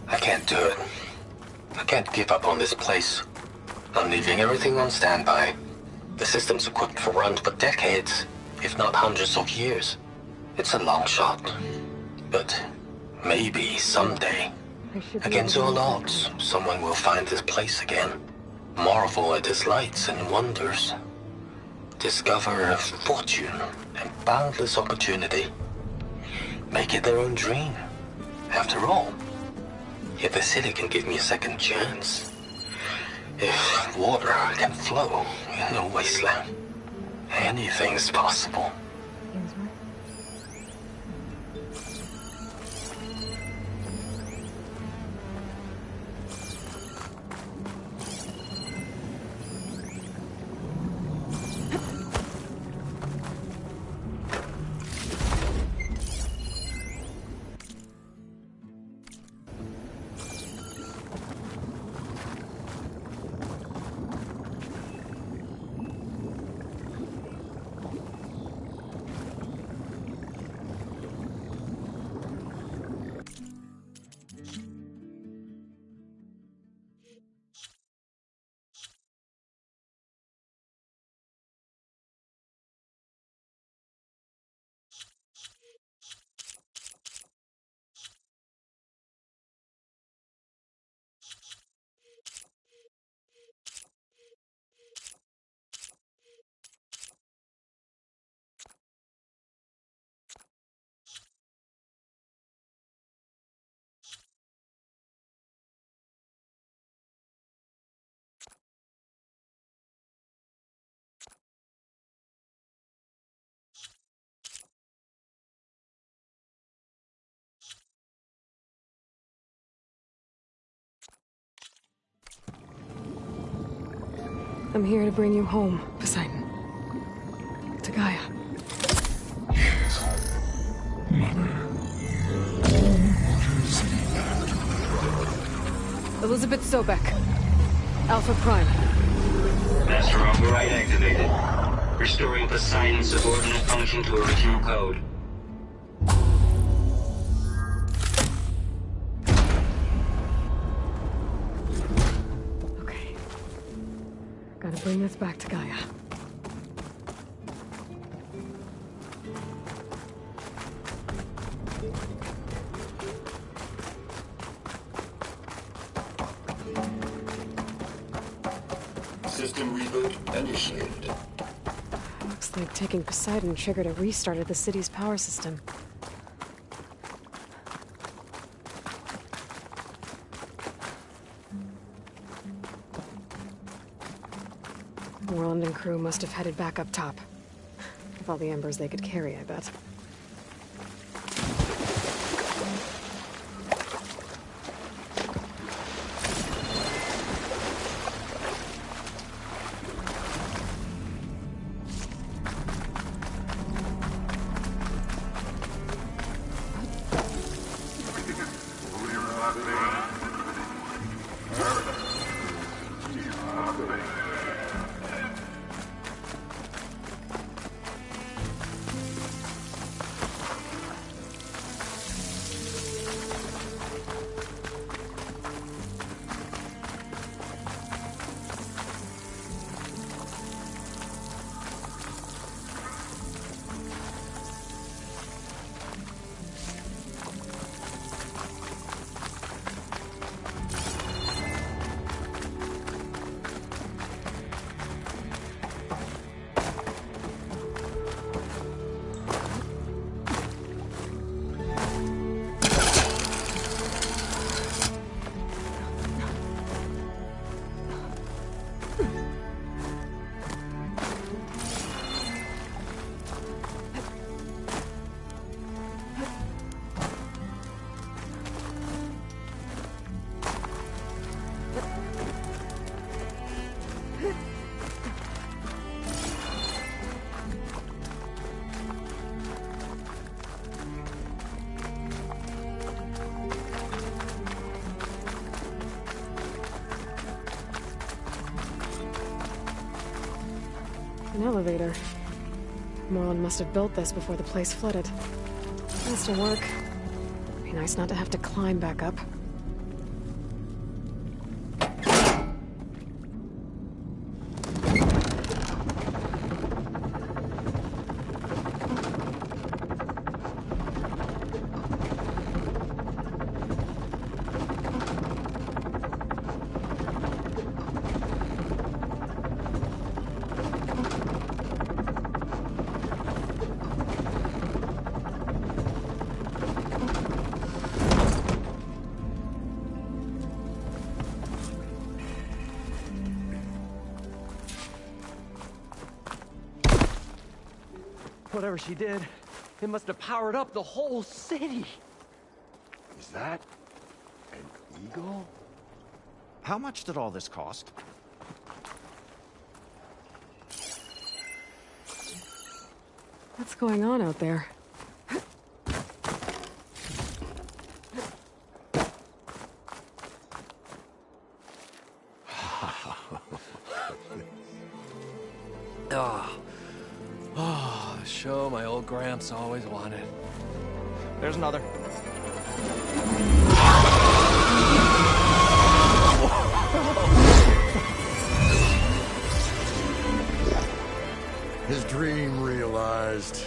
I can't do it. I can't give up on this place. I'm leaving everything on standby. The system's equipped for runs for decades, if not hundreds of years. It's a long shot. But maybe someday, against all odds, someone will find this place again. Marvel at its lights and wonders. Discover fortune and boundless opportunity. Make it their own dream. After all, if the city can give me a second chance, if water can flow in a wasteland, anything's possible. I'm here to bring you home, Poseidon. To Gaia. Elizabeth Sobek. Alpha Prime. Master override activated. Restoring Poseidon's subordinate function to original code. Okay. Gotta bring this back to Gaia. System reboot initiated. Looks like taking Poseidon triggered a restart of the city's power system. Moreland and crew must have headed back up top. With all the embers they could carry, I bet. An elevator. Moreland must have built this before the place flooded. Has to work. Be nice not to have to climb back up. Whatever she did, it must have powered up the whole city. Is that an eagle? How much did all this cost? What's going on out there? Show my old Gramps always wanted. There's another. His dream realized.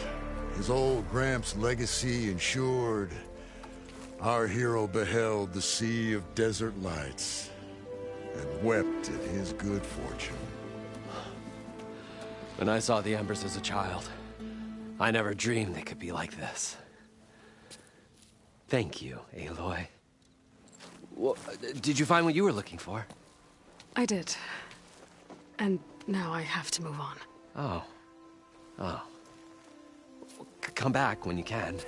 His old Gramps' legacy ensured. Our hero beheld the sea of desert lights and wept at his good fortune. When I saw the embers as a child, I never dreamed they could be like this. Thank you, Aloy. Well, did you find what you were looking for? I did. And now I have to move on. Oh. Come back when you can.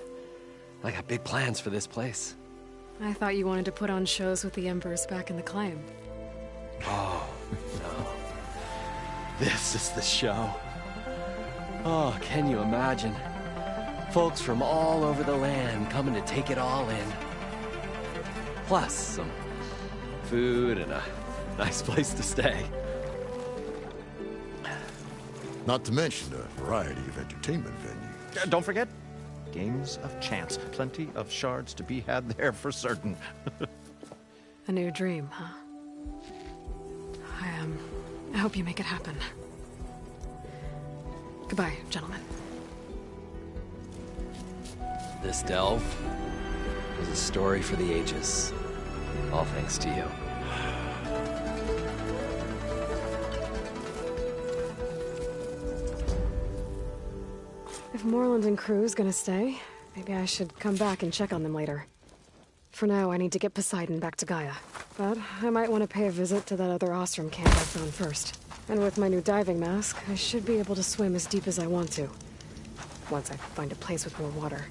I got big plans for this place. I thought you wanted to put on shows with the Embers back in the Claim. Oh, no. This is the show. Oh, can you imagine? Folks from all over the land coming to take it all in. Plus some food and a nice place to stay. Not to mention a variety of entertainment venues. Don't forget, games of chance. Plenty of shards to be had there for certain. A new dream, huh? I hope you make it happen. Goodbye, gentlemen. This delve is a story for the ages. All thanks to you. If Moreland and crew's gonna stay, maybe I should come back and check on them later. For now, I need to get Poseidon back to Gaia. But I might want to pay a visit to that other Ostrom camp I found first. And with my new diving mask, I should be able to swim as deep as I want to. Once I find a place with more water.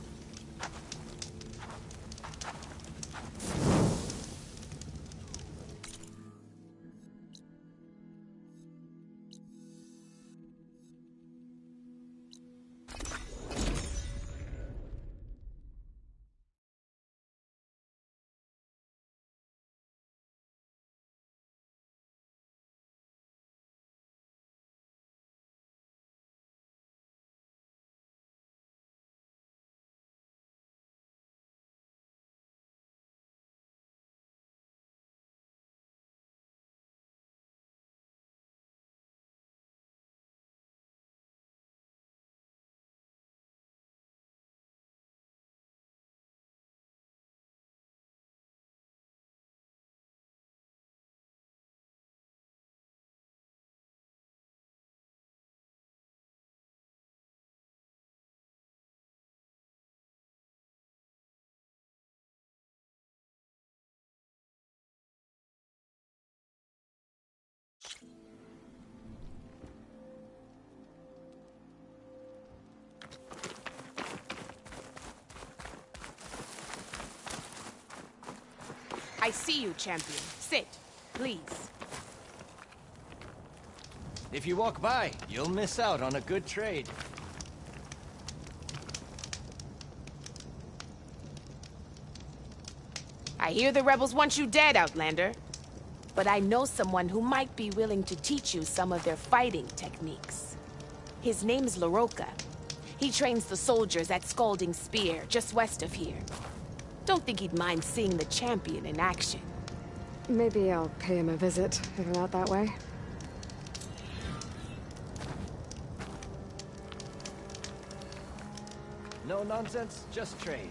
I see you, champion. Sit, please. If you walk by, you'll miss out on a good trade. I hear the rebels want you dead, Outlander. But I know someone who might be willing to teach you some of their fighting techniques. His name's Laroka. He trains the soldiers at Scalding Spear, just west of here. Don't think he'd mind seeing the champion in action. Maybe I'll pay him a visit, if I'm out that way. No nonsense, just trade.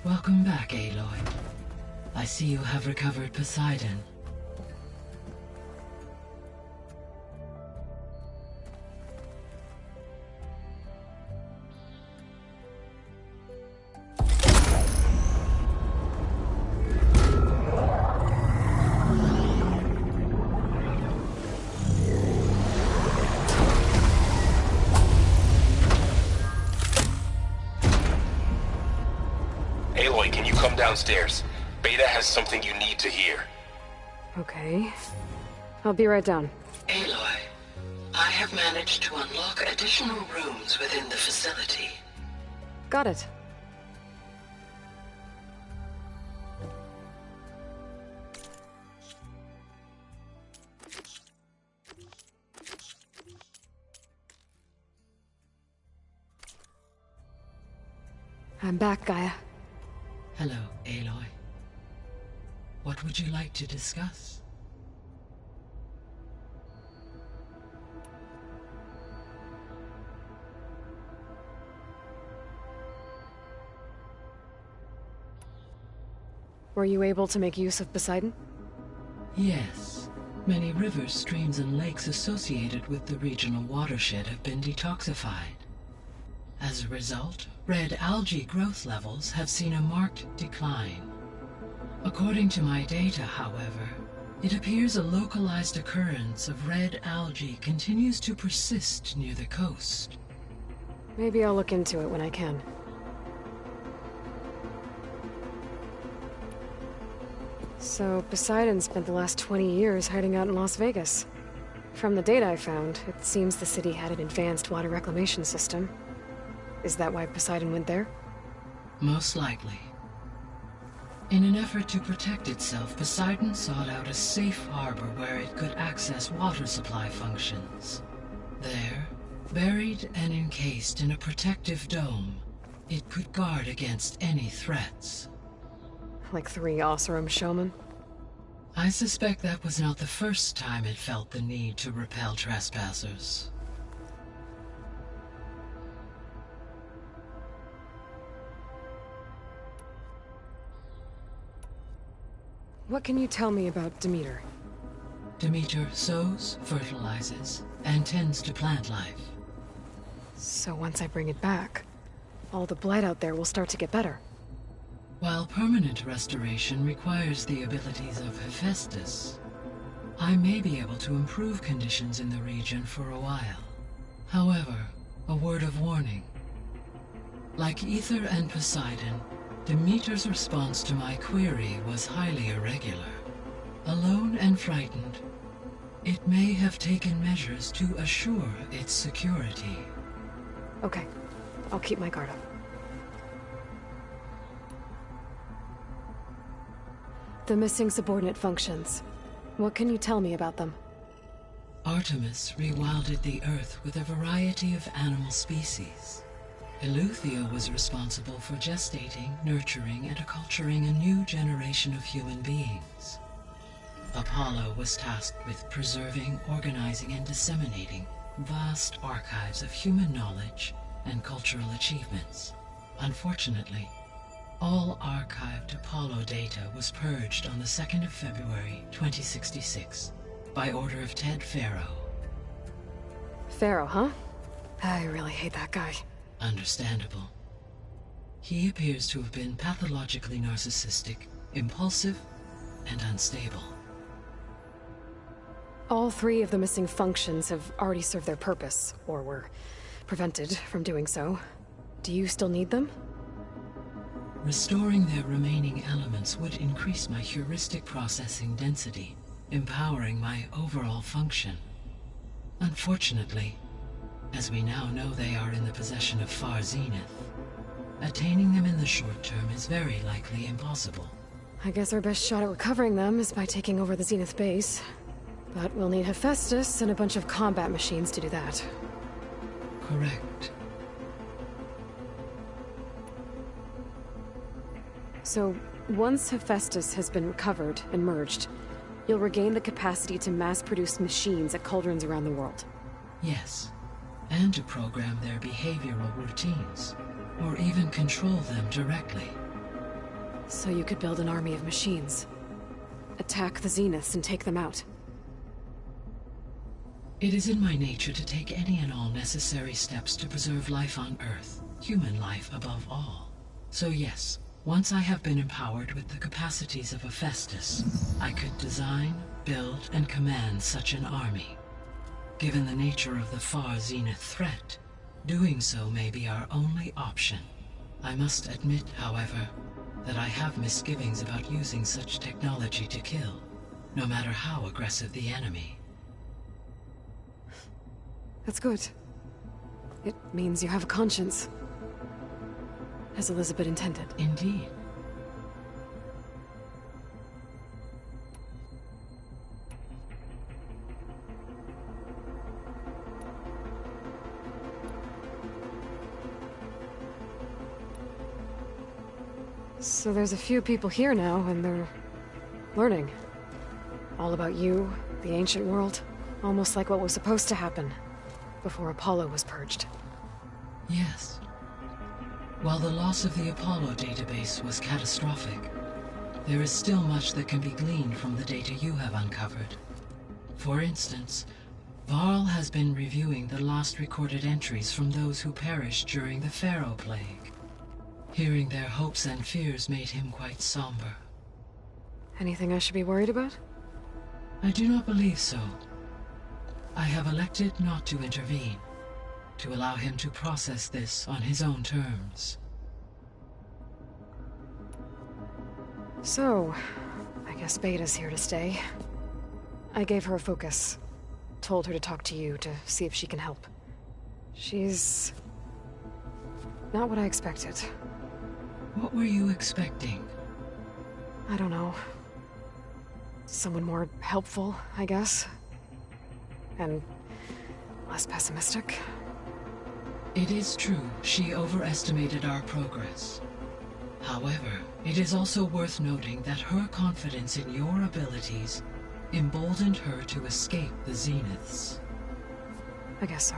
Welcome back, Aloy. I see you have recovered Poseidon. Aloy, can you come downstairs? Beta has something you need to hear. Okay. I'll be right down. Aloy, I have managed to unlock additional rooms within the facility. Got it. I'm back, Gaia. Hello, Aloy. What would you like to discuss? Were you able to make use of Poseidon? Yes. Many rivers, streams, and lakes associated with the regional watershed have been detoxified. As a result, red algae growth levels have seen a marked decline. According to my data, however, it appears a localized occurrence of red algae continues to persist near the coast. Maybe I'll look into it when I can. So, Poseidon spent the last 20 years hiding out in Las Vegas. From the data I found, it seems the city had an advanced water reclamation system. Is that why Poseidon went there? Most likely. In an effort to protect itself, Poseidon sought out a safe harbor where it could access water supply functions. There, buried and encased in a protective dome, it could guard against any threats. Like 3 Oseram showmen? I suspect that was not the first time it felt the need to repel trespassers. What can you tell me about Demeter? Demeter sows, fertilizes, and tends to plant life. So once I bring it back, all the blight out there will start to get better. While permanent restoration requires the abilities of Hephaestus, I may be able to improve conditions in the region for a while. However, a word of warning. Like Aether and Poseidon, Demeter's response to my query was highly irregular. Alone and frightened, it may have taken measures to assure its security. Okay, I'll keep my guard up. The missing subordinate functions. What can you tell me about them? Artemis rewilded the Earth with a variety of animal species. Eleuthia was responsible for gestating, nurturing, and acculturating a new generation of human beings. Apollo was tasked with preserving, organizing, and disseminating vast archives of human knowledge and cultural achievements. Unfortunately, all archived Apollo data was purged on the 2nd of February, 2066, by order of Ted Faro. Faro, huh? I really hate that guy. Understandable. He appears to have been pathologically narcissistic, impulsive, and unstable. All 3 of the missing functions have already served their purpose, or were prevented from doing so. Do you still need them? Restoring their remaining elements would increase my heuristic processing density, empowering my overall function. Unfortunately, as we now know they are in the possession of Far Zenith, attaining them in the short term is very likely impossible. I guess our best shot at recovering them is by taking over the Zenith base. But we'll need Hephaestus and a bunch of combat machines to do that. Correct. So, once Hephaestus has been recovered and merged, you'll regain the capacity to mass-produce machines at cauldrons around the world. Yes, and to program their behavioral routines, or even control them directly. So you could build an army of machines. Attack the Zeniths and take them out. It is in my nature to take any and all necessary steps to preserve life on Earth, human life above all. So yes, once I have been empowered with the capacities of Hephaestus, I could design, build, and command such an army. Given the nature of the Far Zenith threat, doing so may be our only option. I must admit, however, that I have misgivings about using such technology to kill, no matter how aggressive the enemy. That's good. It means you have a conscience. As Elizabeth intended. Indeed. So there's a few people here now, and they're learning. All about you, the ancient world. Almost like what was supposed to happen before Apollo was purged. Yes. While the loss of the Apollo database was catastrophic, there is still much that can be gleaned from the data you have uncovered. For instance, Varl has been reviewing the last recorded entries from those who perished during the Pharaoh Plague. Hearing their hopes and fears made him quite somber. Anything I should be worried about? I do not believe so. I have elected not to intervene, to allow him to process this on his own terms. So, I guess Beta's here to stay. I gave her a focus. Told her to talk to you to see if she can help. She's not what I expected. What were you expecting? I don't know. Someone more helpful, I guess. And less pessimistic. It is true she overestimated our progress. However, it is also worth noting that her confidence in your abilities emboldened her to escape the Zeniths. I guess so.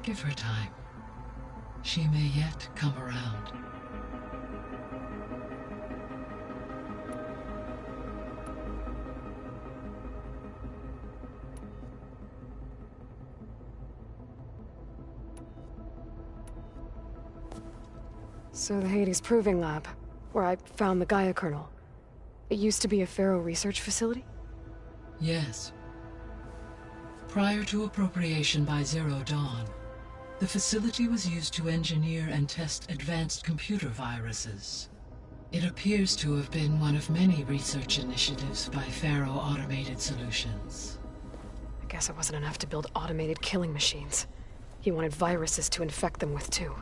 Give her time. She may yet come around. So the Hades Proving Lab, where I found the Gaia kernel. It used to be a Pharaoh research facility? Yes. Prior to appropriation by Zero Dawn, the facility was used to engineer and test advanced computer viruses. It appears to have been one of many research initiatives by Pharaoh Automated Solutions. I guess it wasn't enough to build automated killing machines. He wanted viruses to infect them with, too.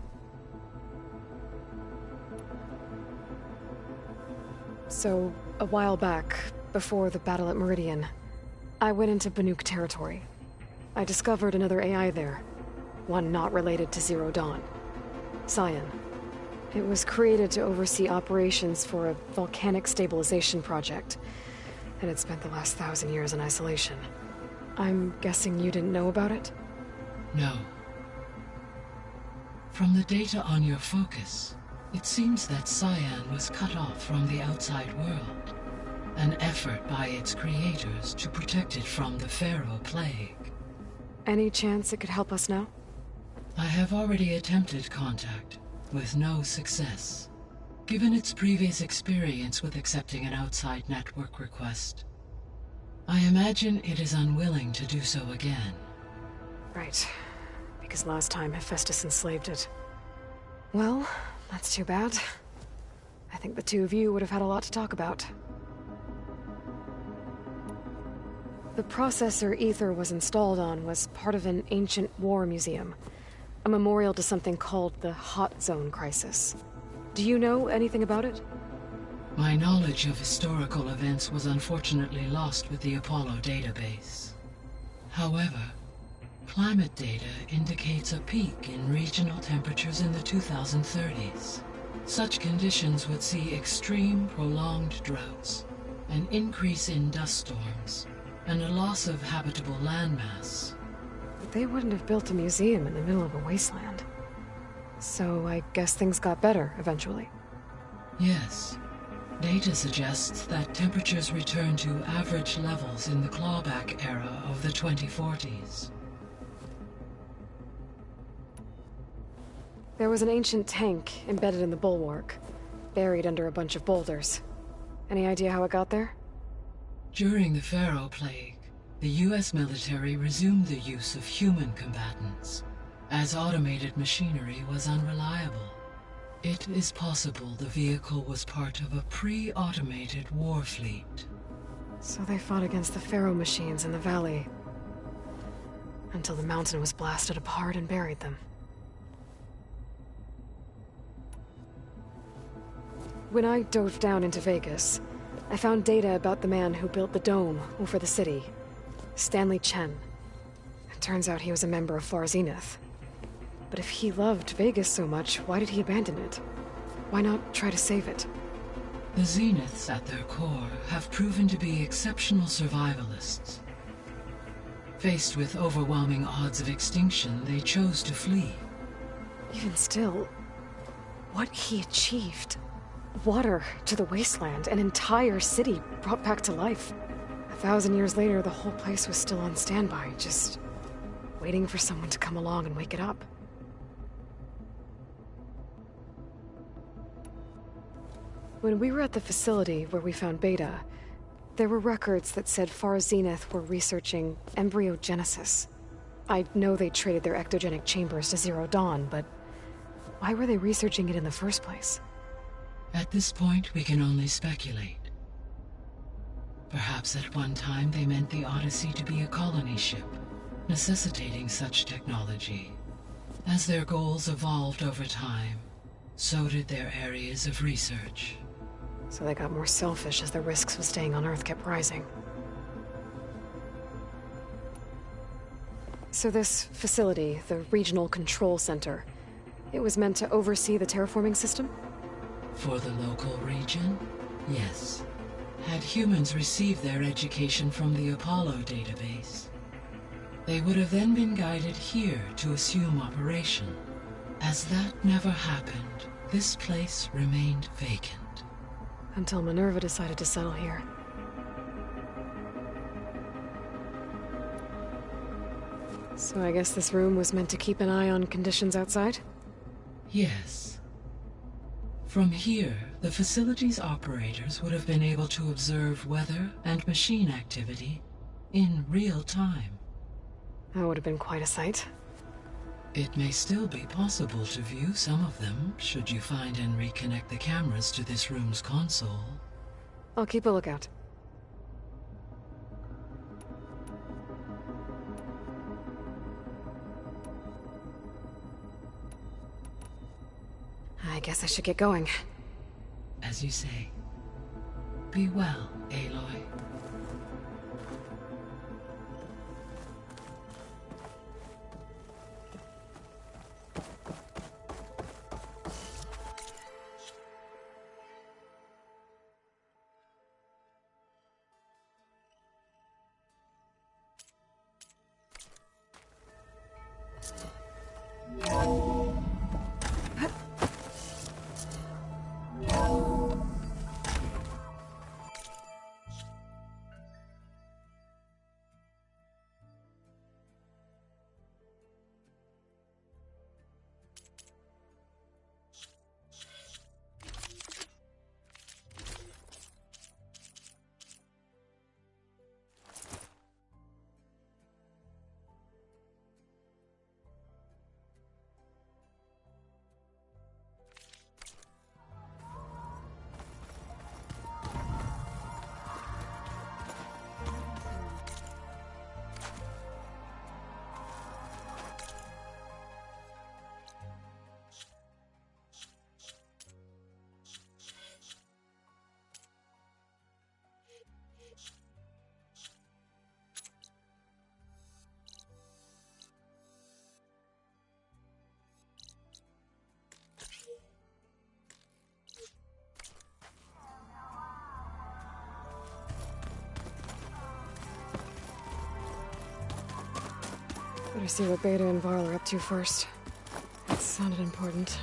So, a while back, before the battle at Meridian, I went into Banuk territory. I discovered another AI there, one not related to Zero Dawn. Cyan. It was created to oversee operations for a volcanic stabilization project, and it spent the last 1,000 years in isolation. I'm guessing you didn't know about it? No. From the data on your focus, it seems that Cyan was cut off from the outside world, an effort by its creators to protect it from the Pharaoh Plague. Any chance it could help us now? I have already attempted contact, with no success. Given its previous experience with accepting an outside network request, I imagine it is unwilling to do so again. Right. Because last time Hephaestus enslaved it. Well, that's too bad. I think the two of you would have had a lot to talk about. The processor Ether was installed on was part of an ancient war museum. A memorial to something called the Hot Zone Crisis. Do you know anything about it? My knowledge of historical events was unfortunately lost with the Apollo database. However, climate data indicates a peak in regional temperatures in the 2030s. Such conditions would see extreme, prolonged droughts, an increase in dust storms, and a loss of habitable landmass. But they wouldn't have built a museum in the middle of a wasteland. So I guess things got better eventually. Yes. Data suggests that temperatures returned to average levels in the clawback era of the 2040s. There was an ancient tank embedded in the bulwark, buried under a bunch of boulders. Any idea how it got there? During the Pharaoh Plague, the US military resumed the use of human combatants, as automated machinery was unreliable. It is possible the vehicle was part of a pre-automated war fleet. So they fought against the Pharaoh machines in the valley, until the mountain was blasted apart and buried them. When I dove down into Vegas, I found data about the man who built the dome over the city, Stanley Chen. It turns out he was a member of Far Zenith. But if he loved Vegas so much, why did he abandon it? Why not try to save it? The Zeniths, at their core, have proven to be exceptional survivalists. Faced with overwhelming odds of extinction, they chose to flee. Even still, what he achieved. Water to the wasteland, an entire city brought back to life. 1,000 years later, the whole place was still on standby, just waiting for someone to come along and wake it up. When we were at the facility where we found Beta, there were records that said Far Zenith were researching embryogenesis. I know they traded their ectogenic chambers to Zero Dawn, but why were they researching it in the first place? At this point, we can only speculate. Perhaps at one time they meant the Odyssey to be a colony ship, necessitating such technology. As their goals evolved over time, so did their areas of research. So they got more selfish as the risks of staying on Earth kept rising. So this facility, the Regional Control Center, it was meant to oversee the terraforming system? For the local region, yes. Had humans received their education from the Apollo database, they would have then been guided here to assume operation. As that never happened, this place remained vacant. Until Minerva decided to settle here. So I guess this room was meant to keep an eye on conditions outside? Yes. From here, the facility's operators would have been able to observe weather and machine activity in real time. That would have been quite a sight. It may still be possible to view some of them, should you find and reconnect the cameras to this room's console. I'll keep a lookout. I guess I should get going. As you say. Be well, Aloy. Better see what Beta and Varl are up to first. That sounded important.